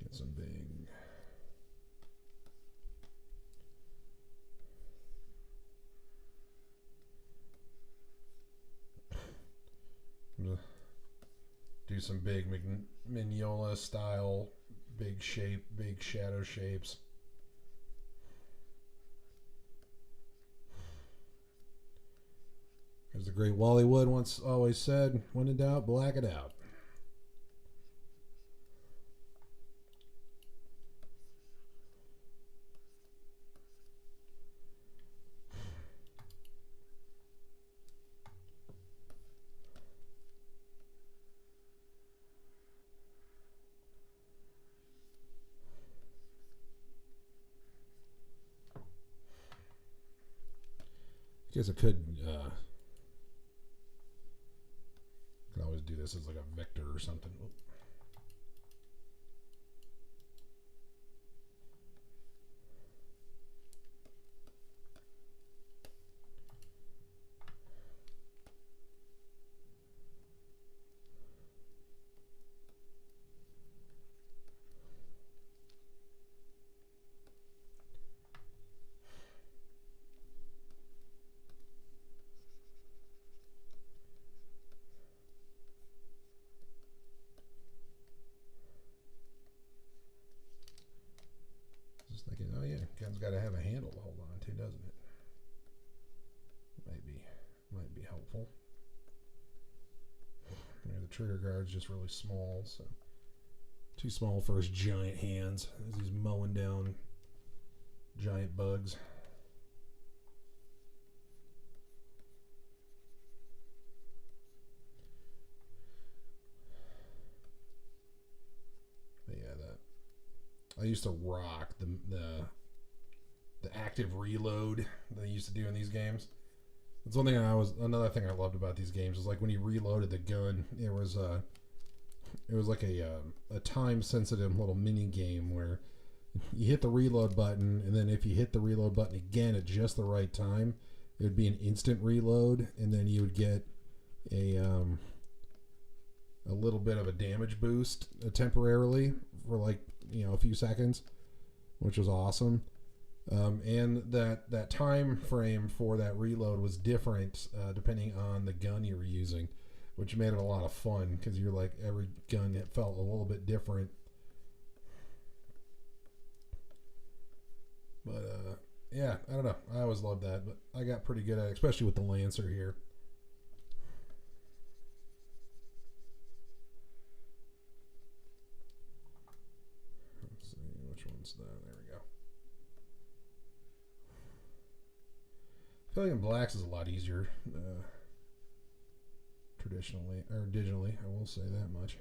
Get some big. Do some big Mignola style, big shape, big shadow shapes. As the great Wally Wood once always said, when in doubt, black it out. Guess I could always do this as like a vector or something. Oop. Just thinking, oh yeah, gun's got to have a handle to hold on to, doesn't it? Might be helpful. The trigger guard's just really small, so too small for his giant hands as he's mowing down giant bugs. But yeah, that I used to rock the active reload that I used to do in these games. That's another thing I loved about these games is like when you reloaded the gun, it was like a time sensitive little mini game where you hit the reload button, and then if you hit the reload button again at just the right time, it would be an instant reload, and then you would get a little bit of a damage boost temporarily for like a few seconds, which was awesome. And that time frame for that reload was different depending on the gun you were using, which made it a lot of fun because you're like every gun it felt a little bit different. But yeah, I don't know. I always loved that, but I got pretty good at it, especially with the Lancer here. Let's see which one's that. There we go. Filling in blacks is a lot easier traditionally or digitally. I will say that much.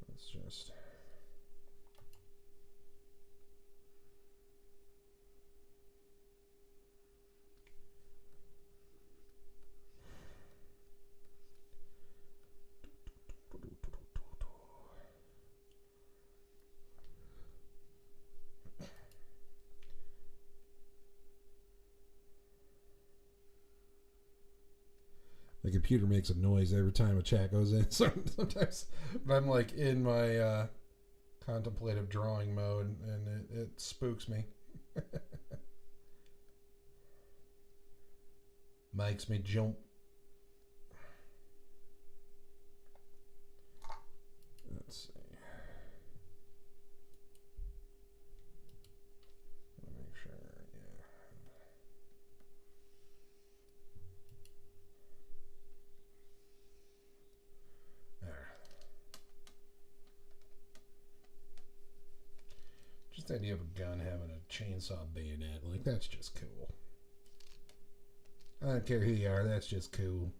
Let's just. The computer makes a noise every time a chat goes in. Sometimes, but I'm like in my contemplative drawing mode, and it spooks me. Makes me jump. Let's see. Let me make sure. Yeah. Just the idea of a gun having a chainsaw bayonet, like that's just cool. I don't care who you are, that's just cool.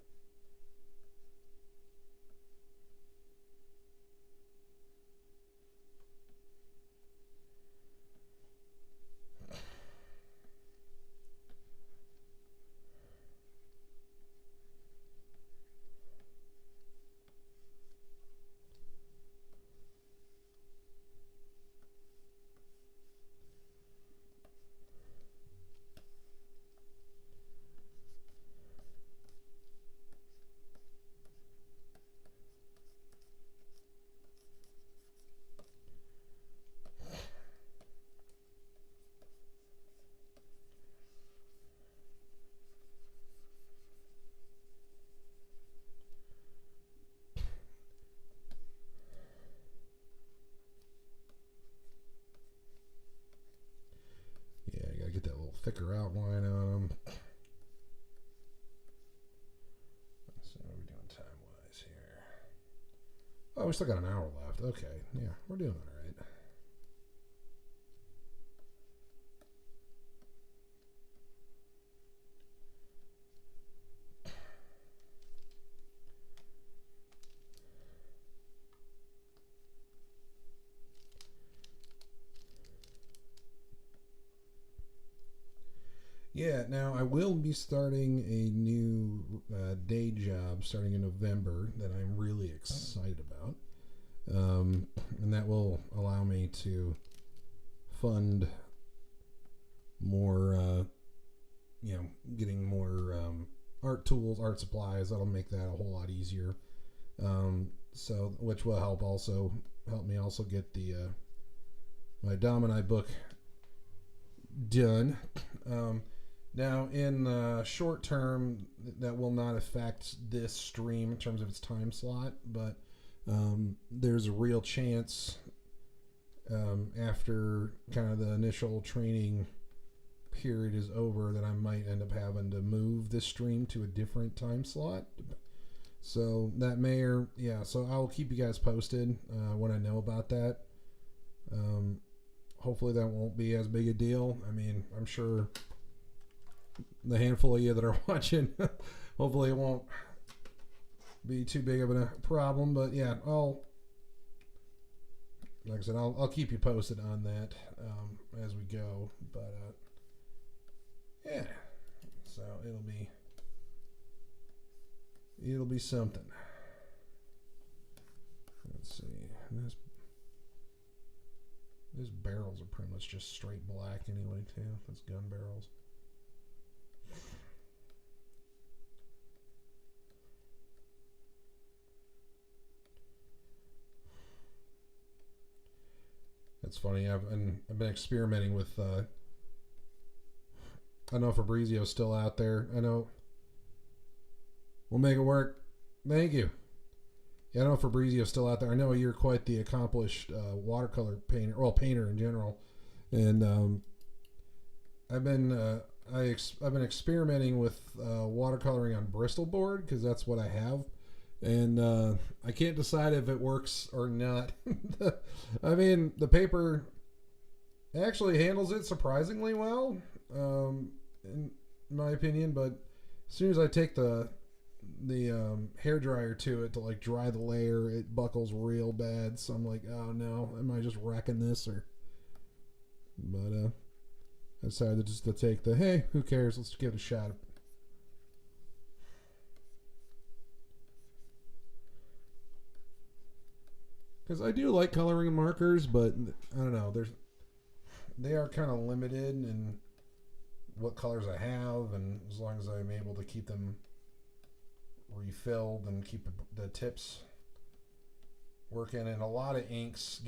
Yeah, I gotta get that little thicker outline on them. Let's see, what are we doing time-wise here? Oh, we still got an hour left. Okay, yeah, we're doing all right. Yeah, now I will be starting a new day job starting in November that I'm really excited about. And that will allow me to fund more, getting more art tools, art supplies. That'll make that a whole lot easier. So, which will help me also get the my Domini book done. Now, in the short term, that will not affect this stream in terms of its time slot, but there's a real chance after kind of the initial training period is over that I might end up having to move this stream to a different time slot. So that so I'll keep you guys posted when I know about that. Hopefully that won't be as big a deal. I mean, I'm sure the handful of you that are watching, hopefully it won't be too big of a problem. But yeah, like I said, I'll keep you posted on that as we go. But yeah, so it'll be something. Let's see. These barrels are pretty much just straight black anyway, too. That's gun barrels. It's funny. I've been experimenting with. I don't know if Fabrizio's still out there. I know. We'll make it work. Thank you. Yeah, I don't know if Fabrizio's still out there. I know you're quite the accomplished watercolor painter, painter in general. And I've been experimenting with watercoloring on Bristol board because that's what I have, and I can't decide if it works or not. I mean, the paper actually handles it surprisingly well, in my opinion. But as soon as I take the hair dryer to it to like dry the layer, it buckles real bad. So I'm like, oh no, am I just wrecking this? But I decided just to take hey, who cares? Let's give it a shot. Because I do like coloring markers, but I don't know. They are kind of limited in what colors I have, and as long as I'm able to keep them refilled and keep the tips working, and a lot of inks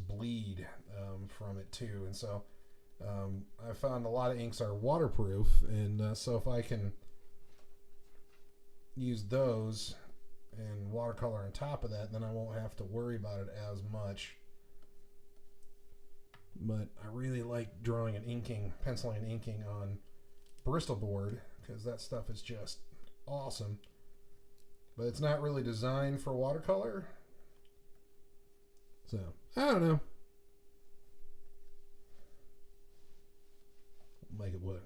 bleed from it too, and so I found a lot of inks are waterproof, and so if I can use those and watercolor on top of that, then I won't have to worry about it as much. But I really like drawing and penciling and inking on Bristol board because that stuff is just awesome. But it's not really designed for watercolor. So, I don't know. Make it work.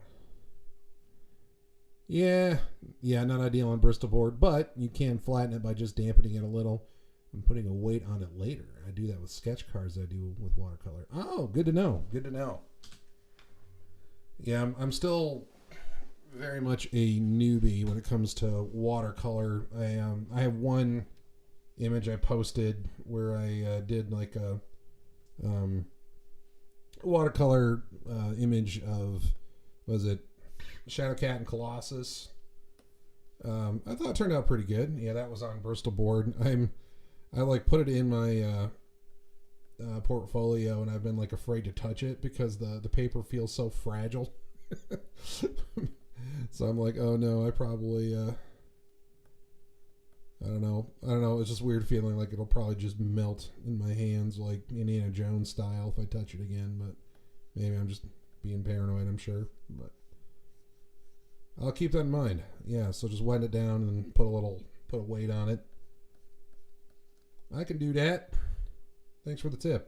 Yeah, not ideal on Bristol board, but you can flatten it by just dampening it a little and putting a weight on it later. I do that with sketch cards. I do with watercolor. Oh, good to know. Good to know. Yeah, I'm still very much a newbie when it comes to watercolor. I have one image I posted where I did like a watercolor image of, was it Shadowcat and Colossus? I thought it turned out pretty good. Yeah, that was on Bristol board. I like put it in my portfolio, and I've been like afraid to touch it because the paper feels so fragile. So I'm like, oh no, I probably I don't know. It's just weird feeling like it'll probably just melt in my hands like Indiana Jones style if I touch it again. But maybe I'm just being paranoid, I'm sure. But I'll keep that in mind. Yeah, so just wet it down and put a weight on it. I can do that. Thanks for the tip.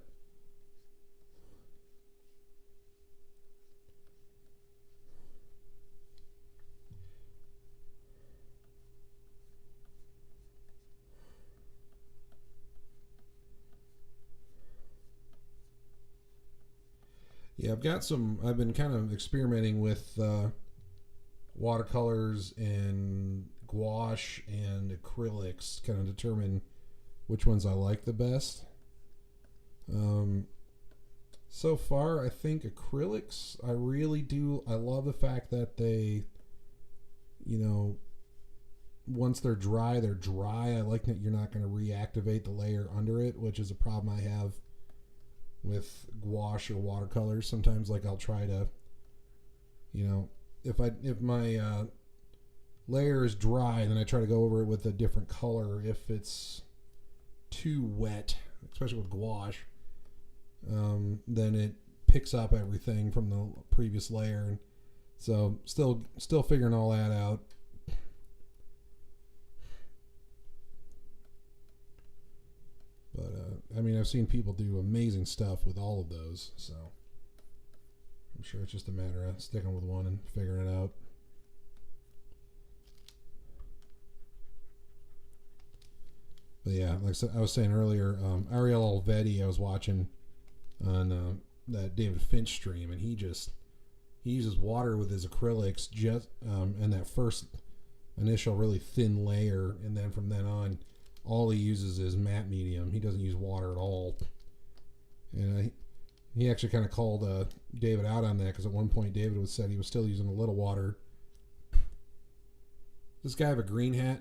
Yeah, I've been kind of experimenting with watercolors and gouache and acrylics, kind of determine which ones I like the best. So far, I think acrylics, I really do. I love the fact that they, once they're dry, they're dry. I like that you're not going to reactivate the layer under it, which is a problem I have with gouache or watercolors. Sometimes, like, I'll try to, if my layer is dry, then I try to go over it with a different color. If it's too wet, especially with gouache, then it picks up everything from the previous layer. And so still figuring all that out. But I've seen people do amazing stuff with all of those, so I'm sure it's just a matter of sticking with one and figuring it out. But yeah, like I was saying earlier, Ariel Olvedi I was watching on that David Finch stream, and he uses water with his acrylics just and that first initial really thin layer, and then from then on, all he uses is matte medium. He doesn't use water at all. And he actually kind of called David out on that, because at one point David said he was still using a little water. Does this guy have a green hat?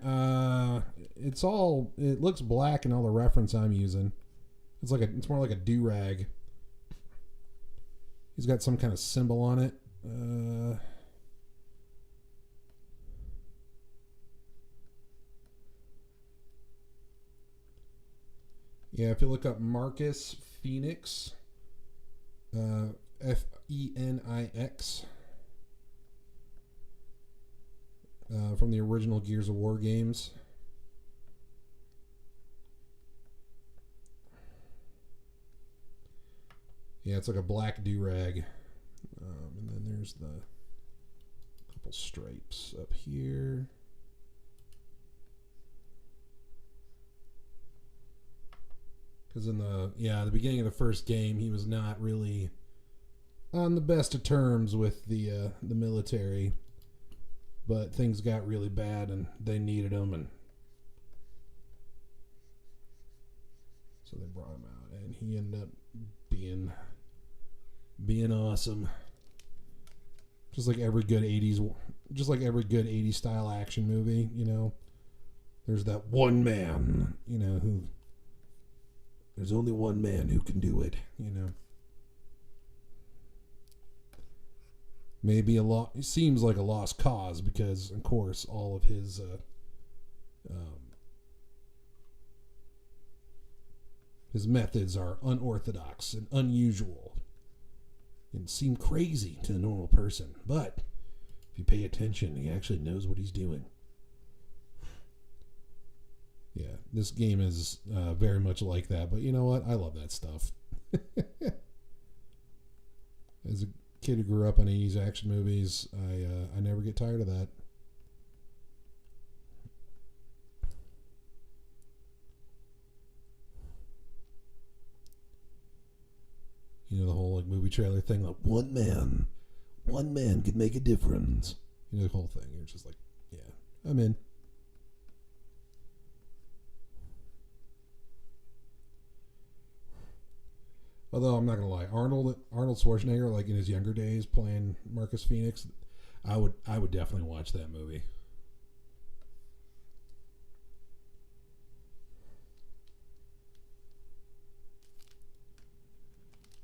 It looks black in all the reference I'm using. It's more like a do-rag. He's got some kind of symbol on it. Yeah, if you look up Marcus Fenix, Fenix, from the original Gears of War games. Yeah, it's like a black do-rag. And then there's the couple stripes up here. Because in the beginning of the first game, he was not really on the best of terms with the military, but things got really bad and they needed him, and so they brought him out, and he ended up being awesome. Just like every good 80s style action movie, there's that one man, who there's only one man who can do it, Maybe it seems like a lost cause, because, of course, all of his methods are unorthodox and unusual and seem crazy to a normal person. But if you pay attention, he actually knows what he's doing. Yeah, this game is very much like that. But you know what? I love that stuff. As a kid who grew up on 80s action movies, I never get tired of that. The whole like movie trailer thing, like one man could make a difference. The whole thing. You're just like, yeah, I'm in. Although I'm not gonna lie, Arnold Schwarzenegger, like in his younger days playing Marcus Fenix, I would definitely watch that movie.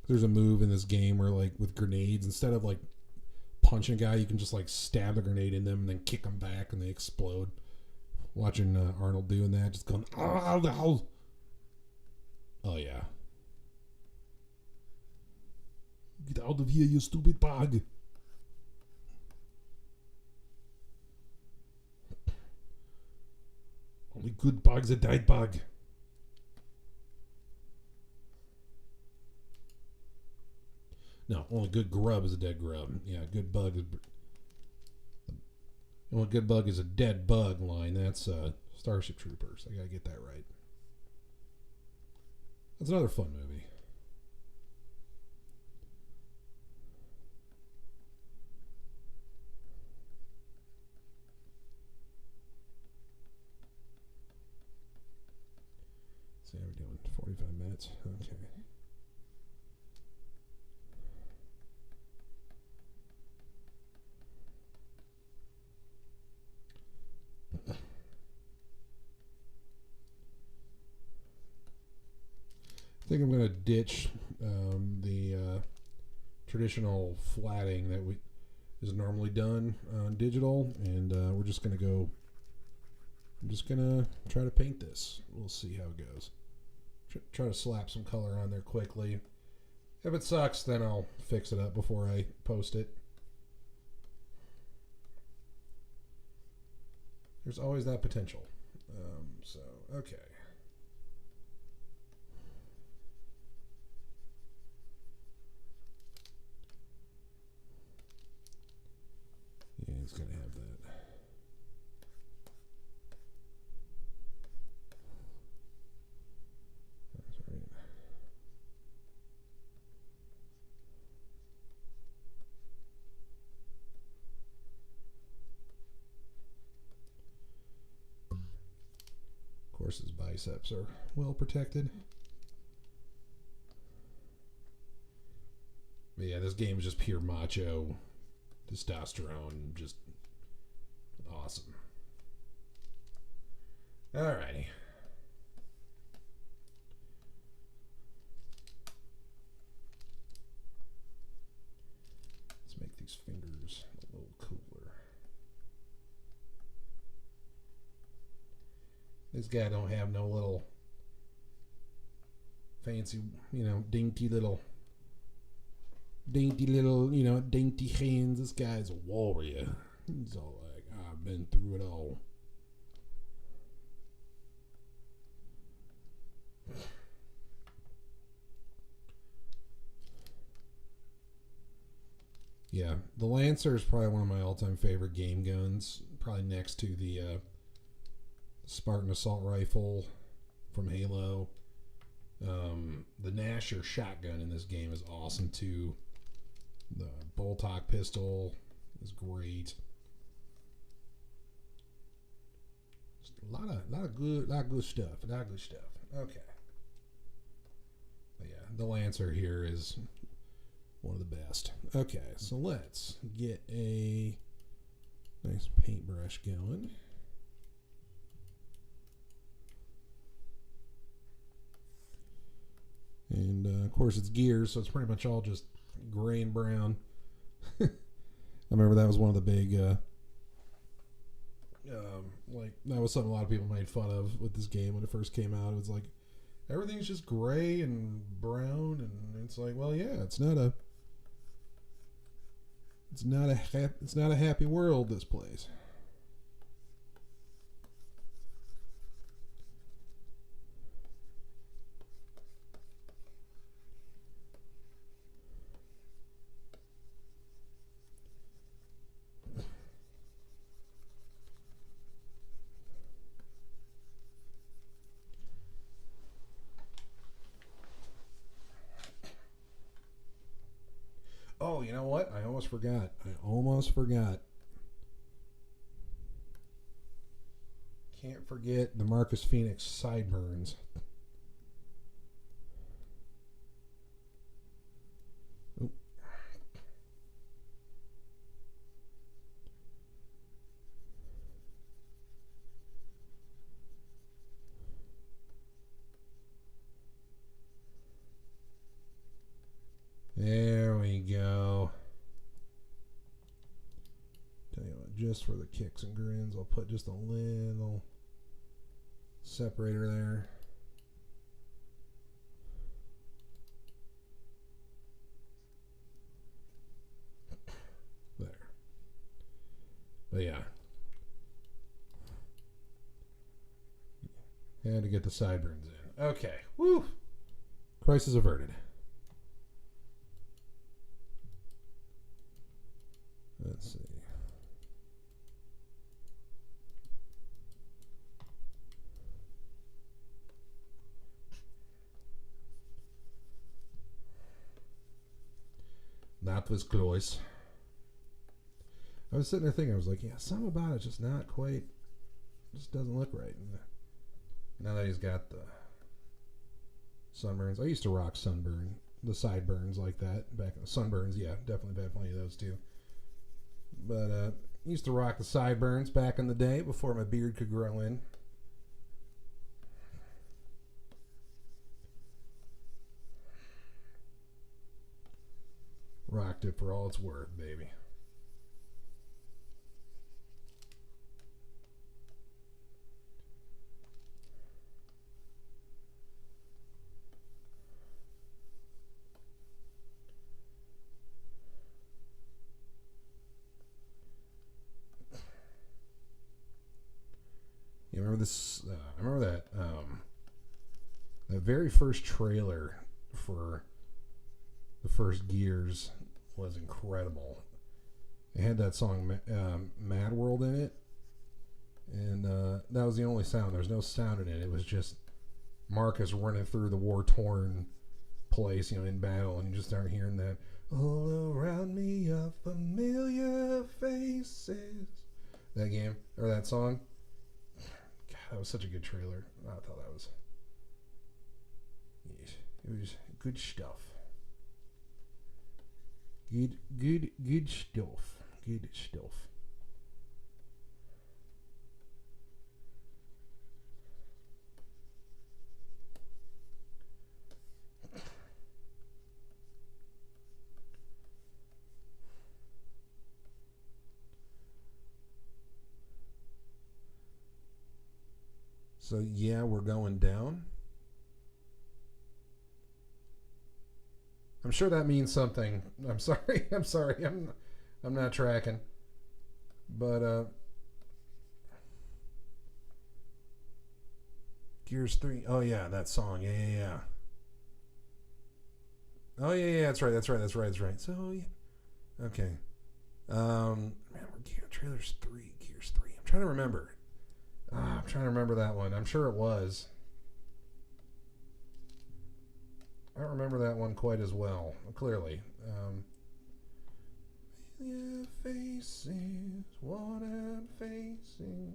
There's a move in this game where, like, with grenades, instead of like punching a guy, you can just like stab the grenade in them and then kick them back and they explode. Watching Arnold doing that, just going, oh yeah. Get out of here, you stupid bug. Only good bug's a dead bug. No, only good grub is a dead grub. Yeah, good bug is... Only good bug is a dead bug line. That's Starship Troopers. I gotta get that right. That's another fun movie. See how we're doing? 45 minutes. Okay. I think I'm going to ditch the traditional flatting that is normally done on digital, and we're just going to go. I'm just going to try to paint this. We'll see how it goes. Try to slap some color on there quickly. If it sucks, then I'll fix it up before I post it. There's always that potential. So, okay. Yeah, it's going to have that. That's right. Of course, his biceps are well protected. But yeah, this game is just pure macho testosterone, just awesome. Alrighty. Let's make these fingers a little cooler. This guy don't have no little fancy, dainty little, dainty hands. This guy's a warrior. He's all like, I've been through it all. Yeah, the Lancer is probably one of my all-time favorite game guns. Probably next to the Spartan assault rifle from Halo. The Nasher shotgun in this game is awesome too. The Boltok pistol is great. Just a lot of good stuff. Okay. But yeah, the Lancer here is one of the best. Okay, so let's get a nice paintbrush going. And of course it's gears, so it's pretty much all just gray and brown. I remember that was one of the big that was something a lot of people made fun of with this game when it first came out. It was like everything's just gray and brown, and it's like, well, yeah, it's not a happy world, this place. Oh, you know what? I almost forgot. Can't forget the Marcus Fenix sideburns. Oh. There we go. Tell you what, just for the kicks and grins, I'll put just a little separator there. There. But yeah. Had to get the sideburns in. Okay. Woo! Crisis averted. Let's see. That was close. I was sitting there thinking, I was like, yeah, something about it just not quite, just doesn't look right. And now that he's got the Sunburns. I used to rock Sunburn, the sideburns like that back in the Sunburns. Yeah, definitely had plenty of those too. But used to rock the sideburns back in the day before my beard could grow in. Rocked it for all it's worth, baby. You remember this? I remember that that very first trailer for the first Gears was incredible. It had that song Mad World in it, and that was the only sound. There was no sound in it. It was just Marcus running through the war-torn place, in battle, and you just start hearing that. All around me are familiar faces. That game, or that song. God, that was such a good trailer. I thought that was... It was good stuff. Good stuff. Good stuff. So yeah, we're going down. I'm sure that means something. I'm sorry. I'm not tracking. But Gears 3. Oh yeah, that song. Yeah. Oh yeah, that's right. So yeah. Okay. Man, trailers 3, Gears 3. I'm trying to remember. I'm trying to remember that one. I'm sure it was. I don't remember that one quite as well, clearly. Yeah, faces, what I'm facing.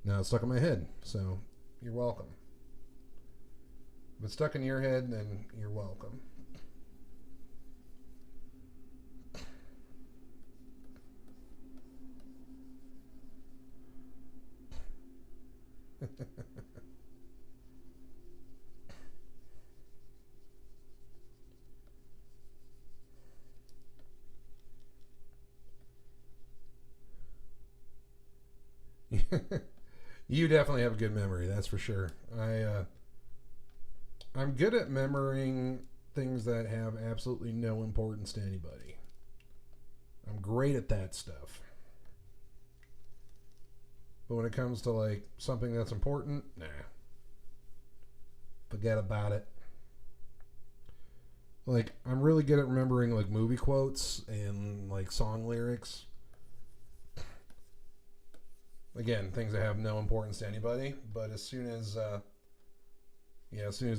Now it's stuck in my head, so you're welcome. If it's stuck in your head, then you're welcome. You definitely have a good memory, that's for sure. I'm good at remembering things that have absolutely no importance to anybody. I'm great at that stuff. But when it comes to like something that's important, nah. Forget about it. Like, I'm really good at remembering like movie quotes and like song lyrics. Again, things that have no importance to anybody. But as soon as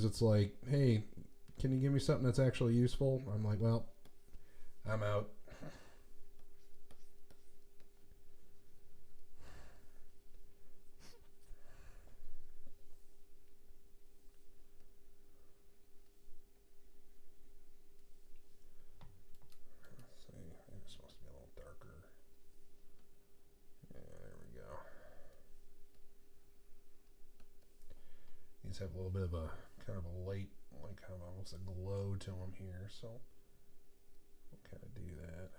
it's like, hey, can you give me something that's actually useful? I'm like, well, I'm out. Let's see, they're supposed to be a little darker. Yeah, there we go. These have a little bit of a kind of a light, like kind of almost a glow to them here, so we'll kind of do that.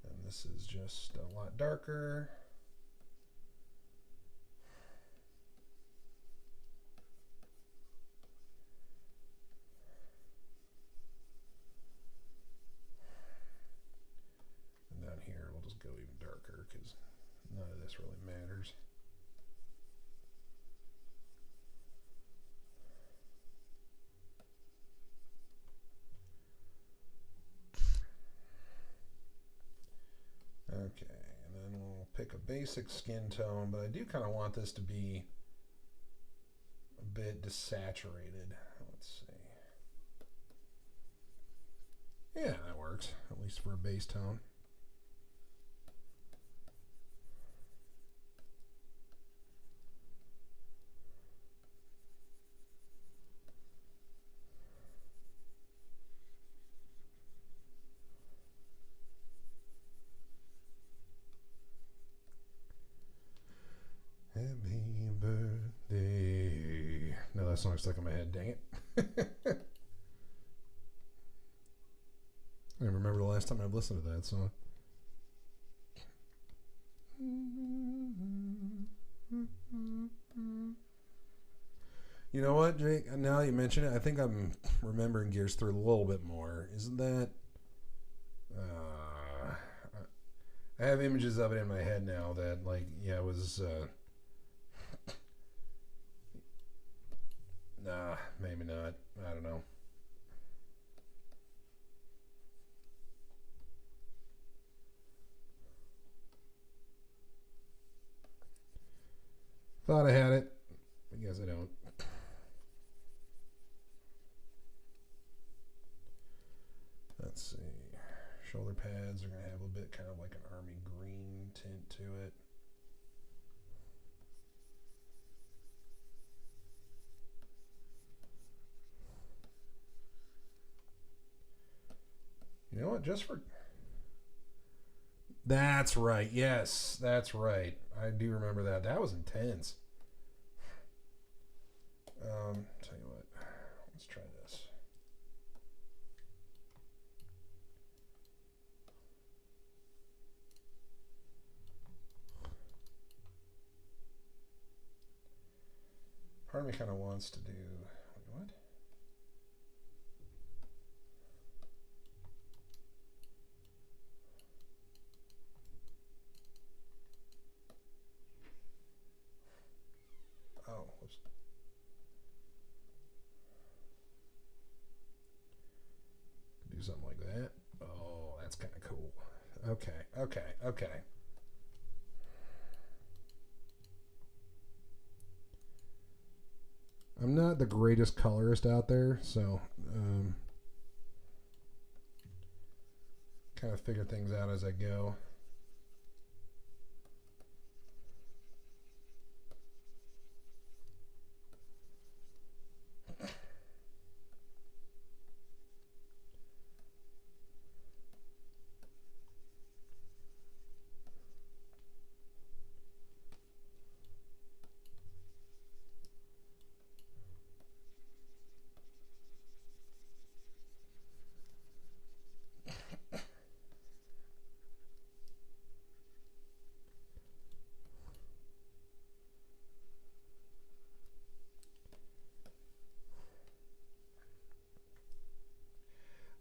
And this is just a lot darker. And down here, we'll just go even darker because none of this really matters. Okay, and then we'll pick a basic skin tone, but I do kind of want this to be a bit desaturated. Let's see. Yeah, that works, at least for a base tone. that song stuck in my head. Dang it! I don't remember the last time I've listened to that song. You know what, Jake? Now you mention it, I think I'm remembering Gears 3 a little bit more. Isn't that? I have images of it in my head now that, like, yeah, it was. Nah, maybe not. I don't know. Thought I had it. I guess I don't. Let's see. Shoulder pads are going to have a bit kind of like an army green tint to it. You know what? Just for... That's right. Yes, that's right. I do remember that. That was intense. Tell you what. Let's try this. Part of me kind of wants to do... What? Oh, whoops. Do something like that. Oh, that's kind of cool. Okay. I'm not the greatest colorist out there, so kind of figure things out as I go.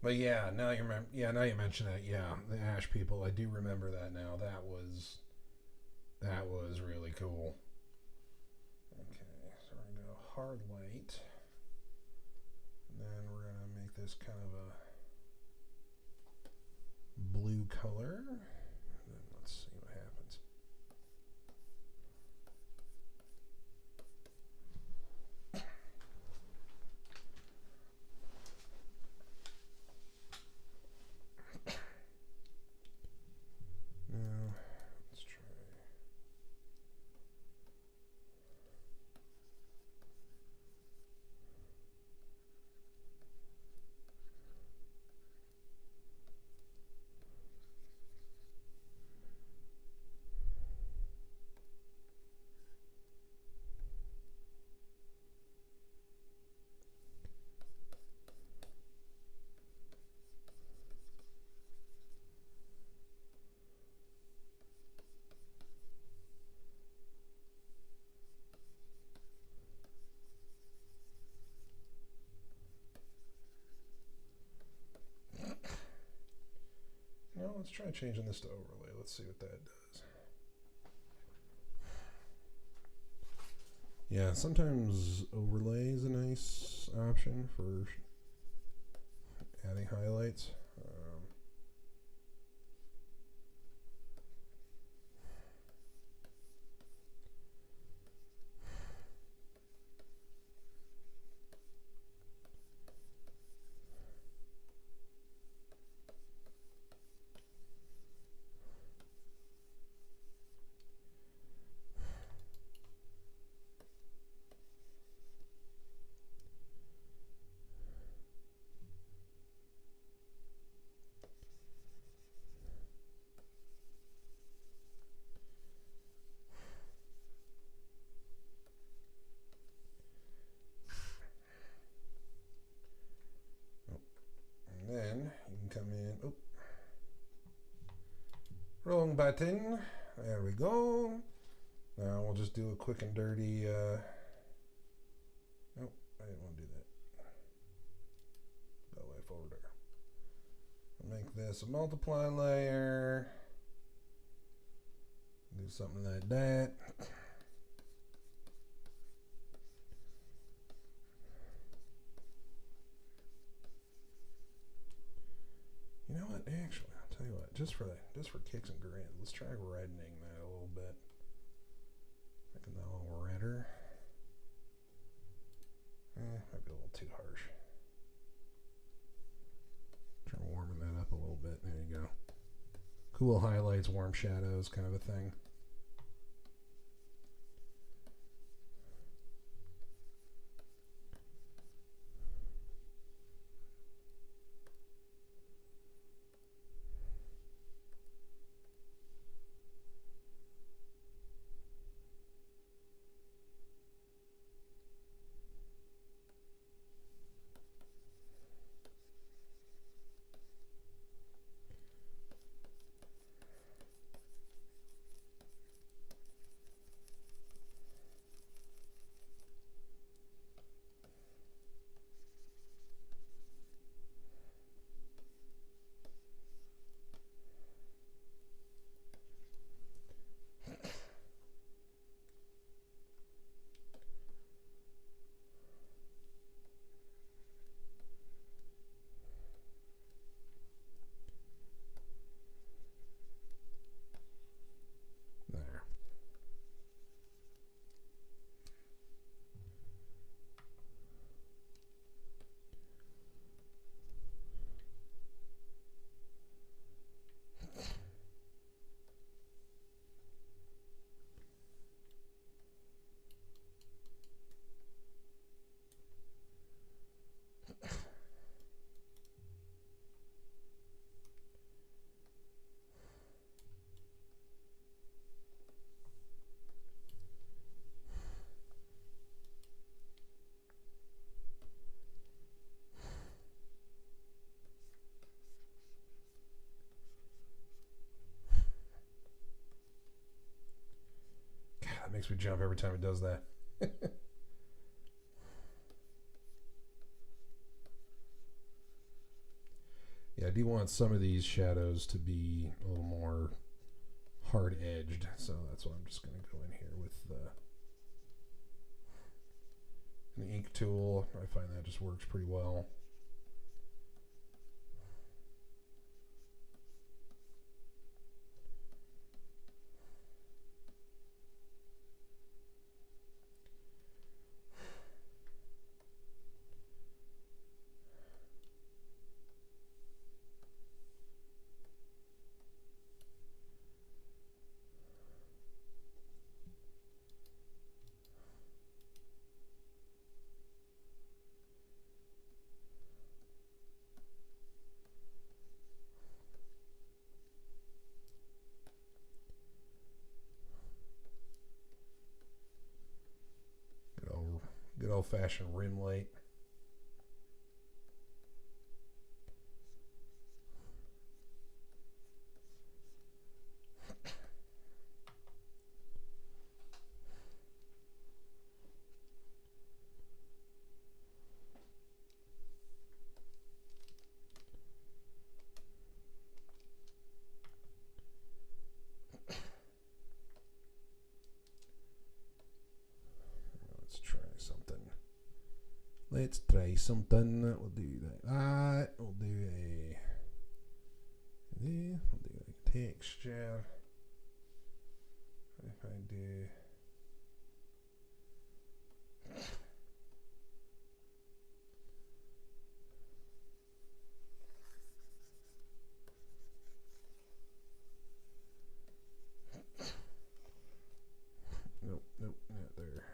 But yeah, now you remember. Yeah, now you mention that. Yeah, the Ash people. I do remember that now. That was really cool. Okay, so we're gonna go hard light, and then we're gonna make this kind of a blue color. And then let's see what happens. Now, let's try. Well, let's try changing this to overlay. Let's see what that does. Yeah, sometimes overlay is a nice option for adding highlights. wrong button. There we go. Now we'll just do a quick and dirty. Nope, I didn't want to do that. That way forward there. I'll make this a multiply layer. Do something like that. You know what? Actually, I'll tell you what. Just for kicks and grins, let's try reddening that a little bit. Making that a little redder. Might be a little too harsh. Try warming that up a little bit. There you go. Cool highlights, warm shadows, kind of a thing. That makes me jump every time it does that. Yeah, I do want some of these shadows to be a little more hard-edged, so that's why I'm just going to go in here with an ink tool. I find that just works pretty well. Good old-fashioned rim light. Let's try something. We'll do that. We'll do a texture. If I do nope, not there.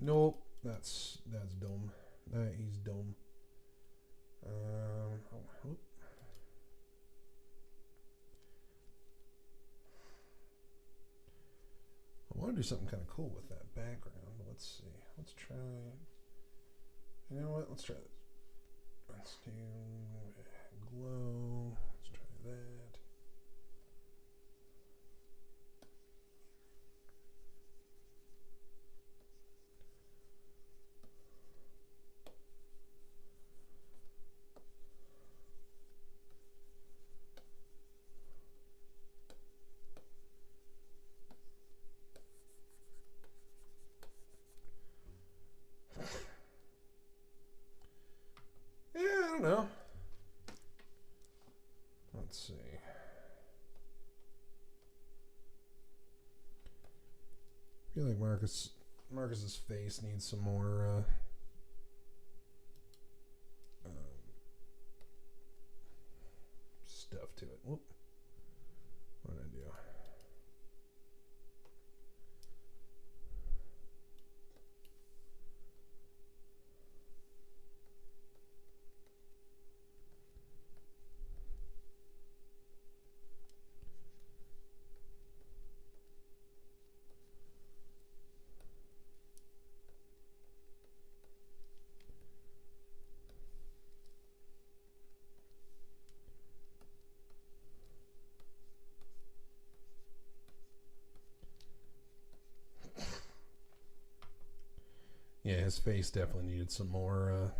Nope, that's dumb. He's dumb. Oh. I want to do something kind of cool with that background. Let's see. Let's try. You know what? Let's try this. Let's do glow. Let's try that. Yeah, I don't know. Let's see. I feel like Marcus's face needs some more stuff to it. Whoop. What did I do? Yeah, his face definitely needed some more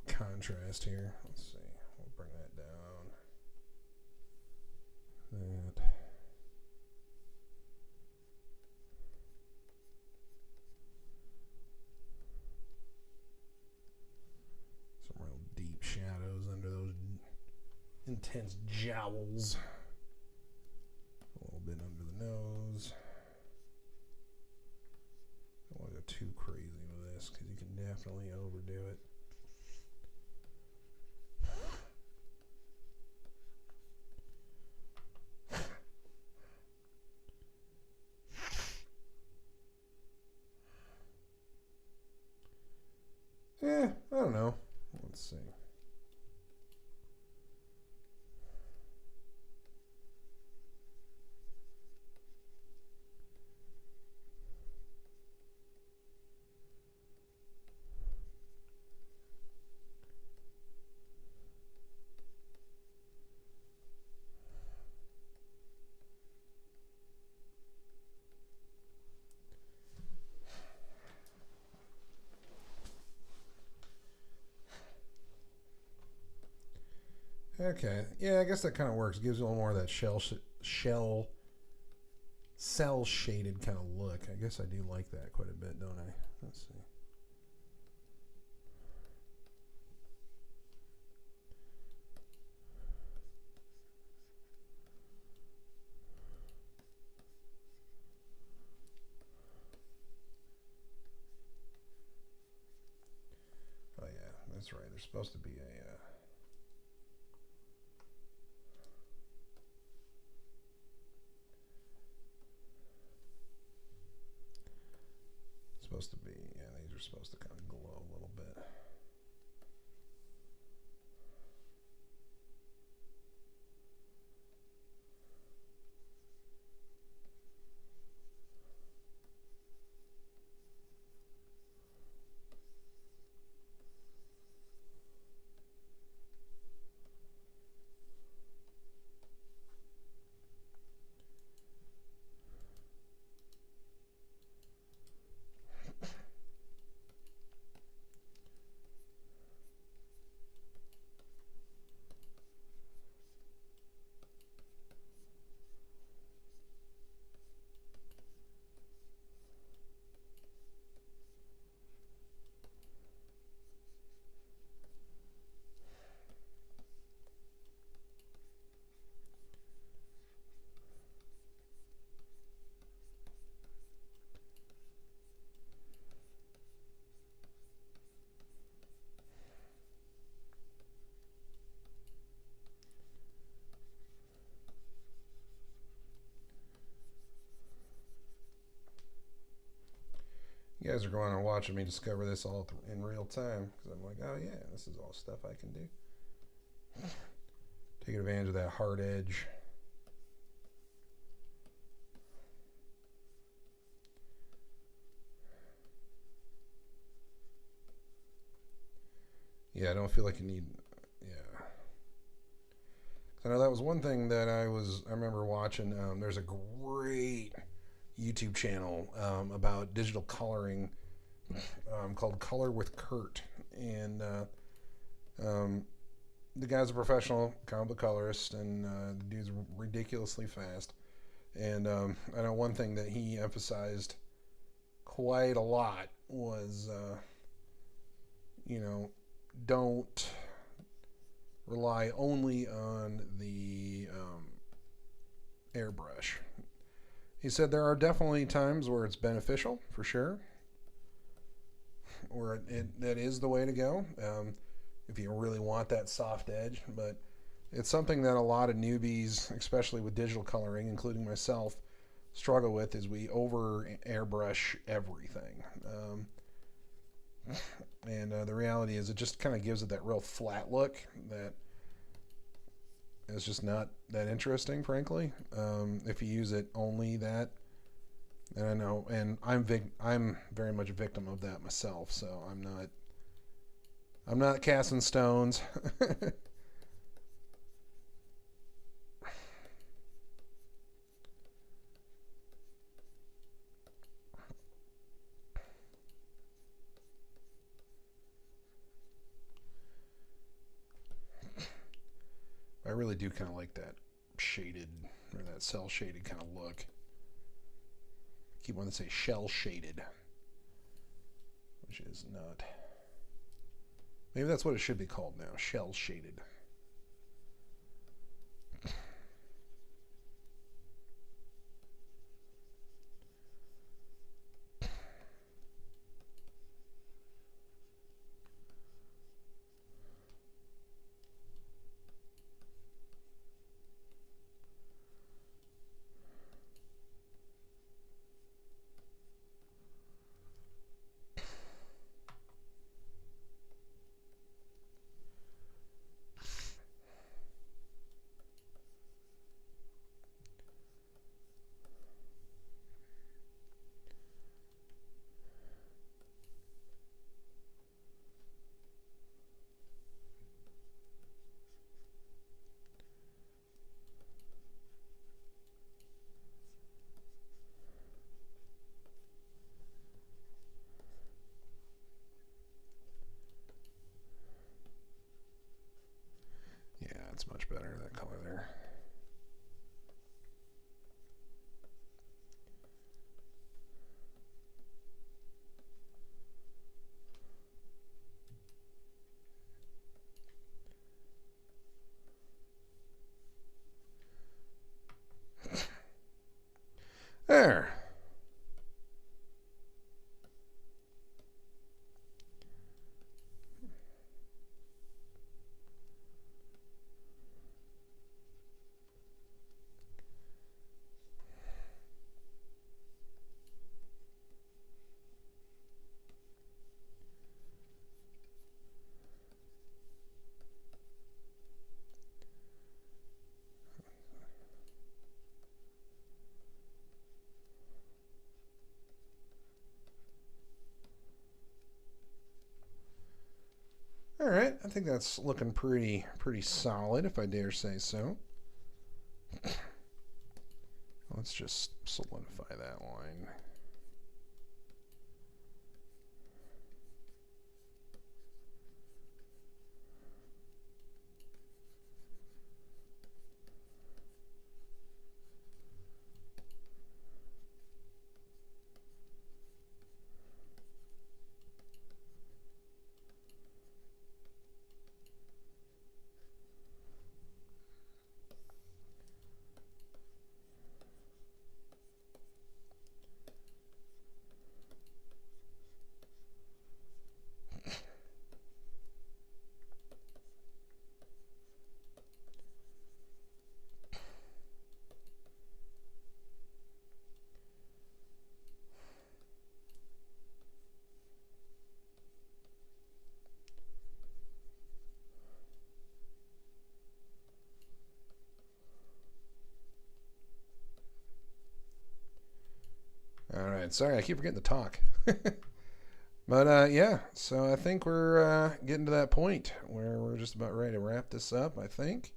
contrast here. Let's see. We'll bring that down. That. Some real deep shadows under those intense jowls. A little bit under the nose. Don't want to go too crazy with this because you can definitely overdo it. I don't know. Let's see. Okay, yeah, I guess that kind of works. It gives you a little more of that cell shaded kind of look. I guess I do like that quite a bit, don't I? Let's see. Oh yeah, that's right. There's supposed to be a supposed to be, yeah, these are supposed to kind of glow a little bit. You guys are going on watching me discover this all in real time because I'm like, oh yeah, this is all stuff I can do. Taking advantage of that hard edge. Yeah, I don't feel like you need. Yeah, I know that was one thing that I remember watching. There's a great YouTube channel about digital coloring called Color with Kurt, and the guy's a professional comic book colorist, and the dude's ridiculously fast. And I know one thing that he emphasized quite a lot was, don't rely only on the airbrush. He said there are definitely times where it's beneficial, for sure, or that is the way to go if you really want that soft edge. But it's something that a lot of newbies, especially with digital coloring, including myself, struggle with, is we over airbrush everything. And the reality is it just kind of gives it that real flat look that is just not that interesting, frankly. If you use it only that, and I know, and I'm very much a victim of that myself, so I'm not casting stones. I really do kind of like that shaded, or that cell shaded kind of look. I keep wanting to say shell shaded, which is not. Maybe that's what it should be called now, shell shaded. Yeah, it's much better, that color there. There. All right, I think that's looking pretty solid, if I dare say so. Let's just solidify that line. mind. Sorry, I keep forgetting to talk. But yeah, so I think we're getting to that point where we're just about ready to wrap this up, I think.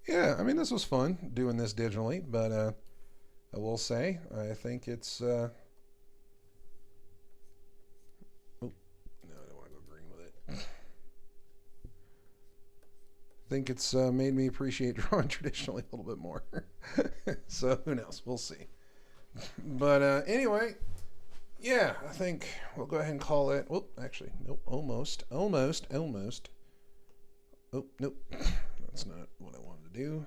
Yeah, I mean, this was fun doing this digitally, but I will say, I think it's... Oh, no, I don't want to go green with it. I think it's made me appreciate drawing traditionally a little bit more. So, who knows? We'll see. But anyway, yeah, I think we'll go ahead and call it... Whoop, actually, nope, almost. Oh, nope. That's not what I wanted to do.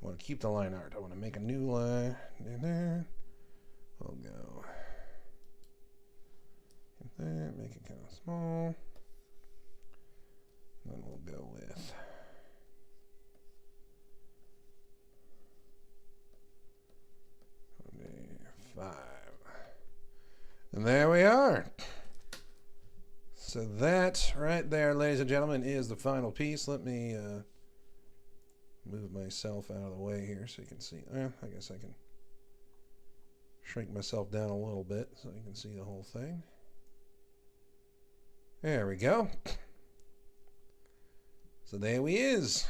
I want to keep the line art. I want to make a new line. There. We'll go. Get that. Make it kind of small. Then we'll go with. Five. And there we are. So that right there, ladies and gentlemen, is the final piece. Let me move myself out of the way here so you can see. I guess I can shrink myself down a little bit so you can see the whole thing. There we go. So there we is.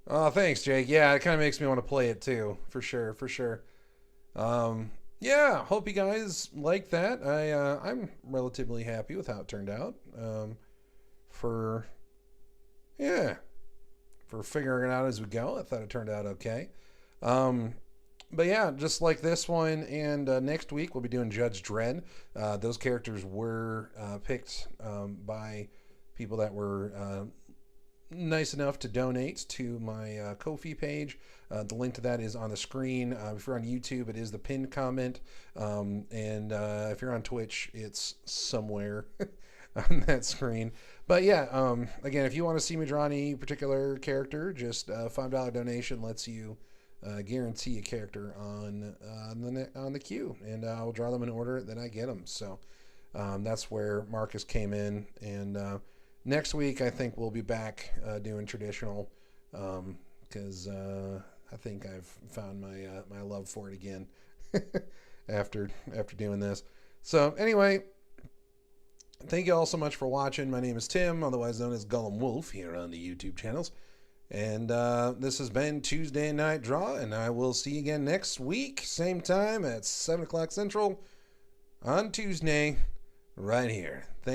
Oh, thanks, Jake. Yeah, it kind of makes me want to play it too, for sure. Yeah, hope you guys like that. I'm relatively happy with how it turned out. For figuring it out as we go, I thought it turned out okay. But yeah, just like this one, and next week we'll be doing Judge Dredd. Those characters were picked by people that were nice enough to donate to my Ko-fi page. The link to that is on the screen. If you're on YouTube, it is the pinned comment. And if you're on Twitch, it's somewhere on that screen. But yeah, again, if you want to see me draw any particular character, just a $5 donation lets you guarantee a character on the queue, and I'll draw them in order that I get them. So that's where Marcus came in, and next week I think we'll be back doing traditional, because I think I've found my love for it again after doing this. So anyway, thank you all so much for watching. My name is Tim, otherwise known as Gollum Wolf, here on the YouTube channels. And this has been Tuesday Night Draw, and I will see you again next week, same time at 7 o'clock Central on Tuesday, right here. Thank you.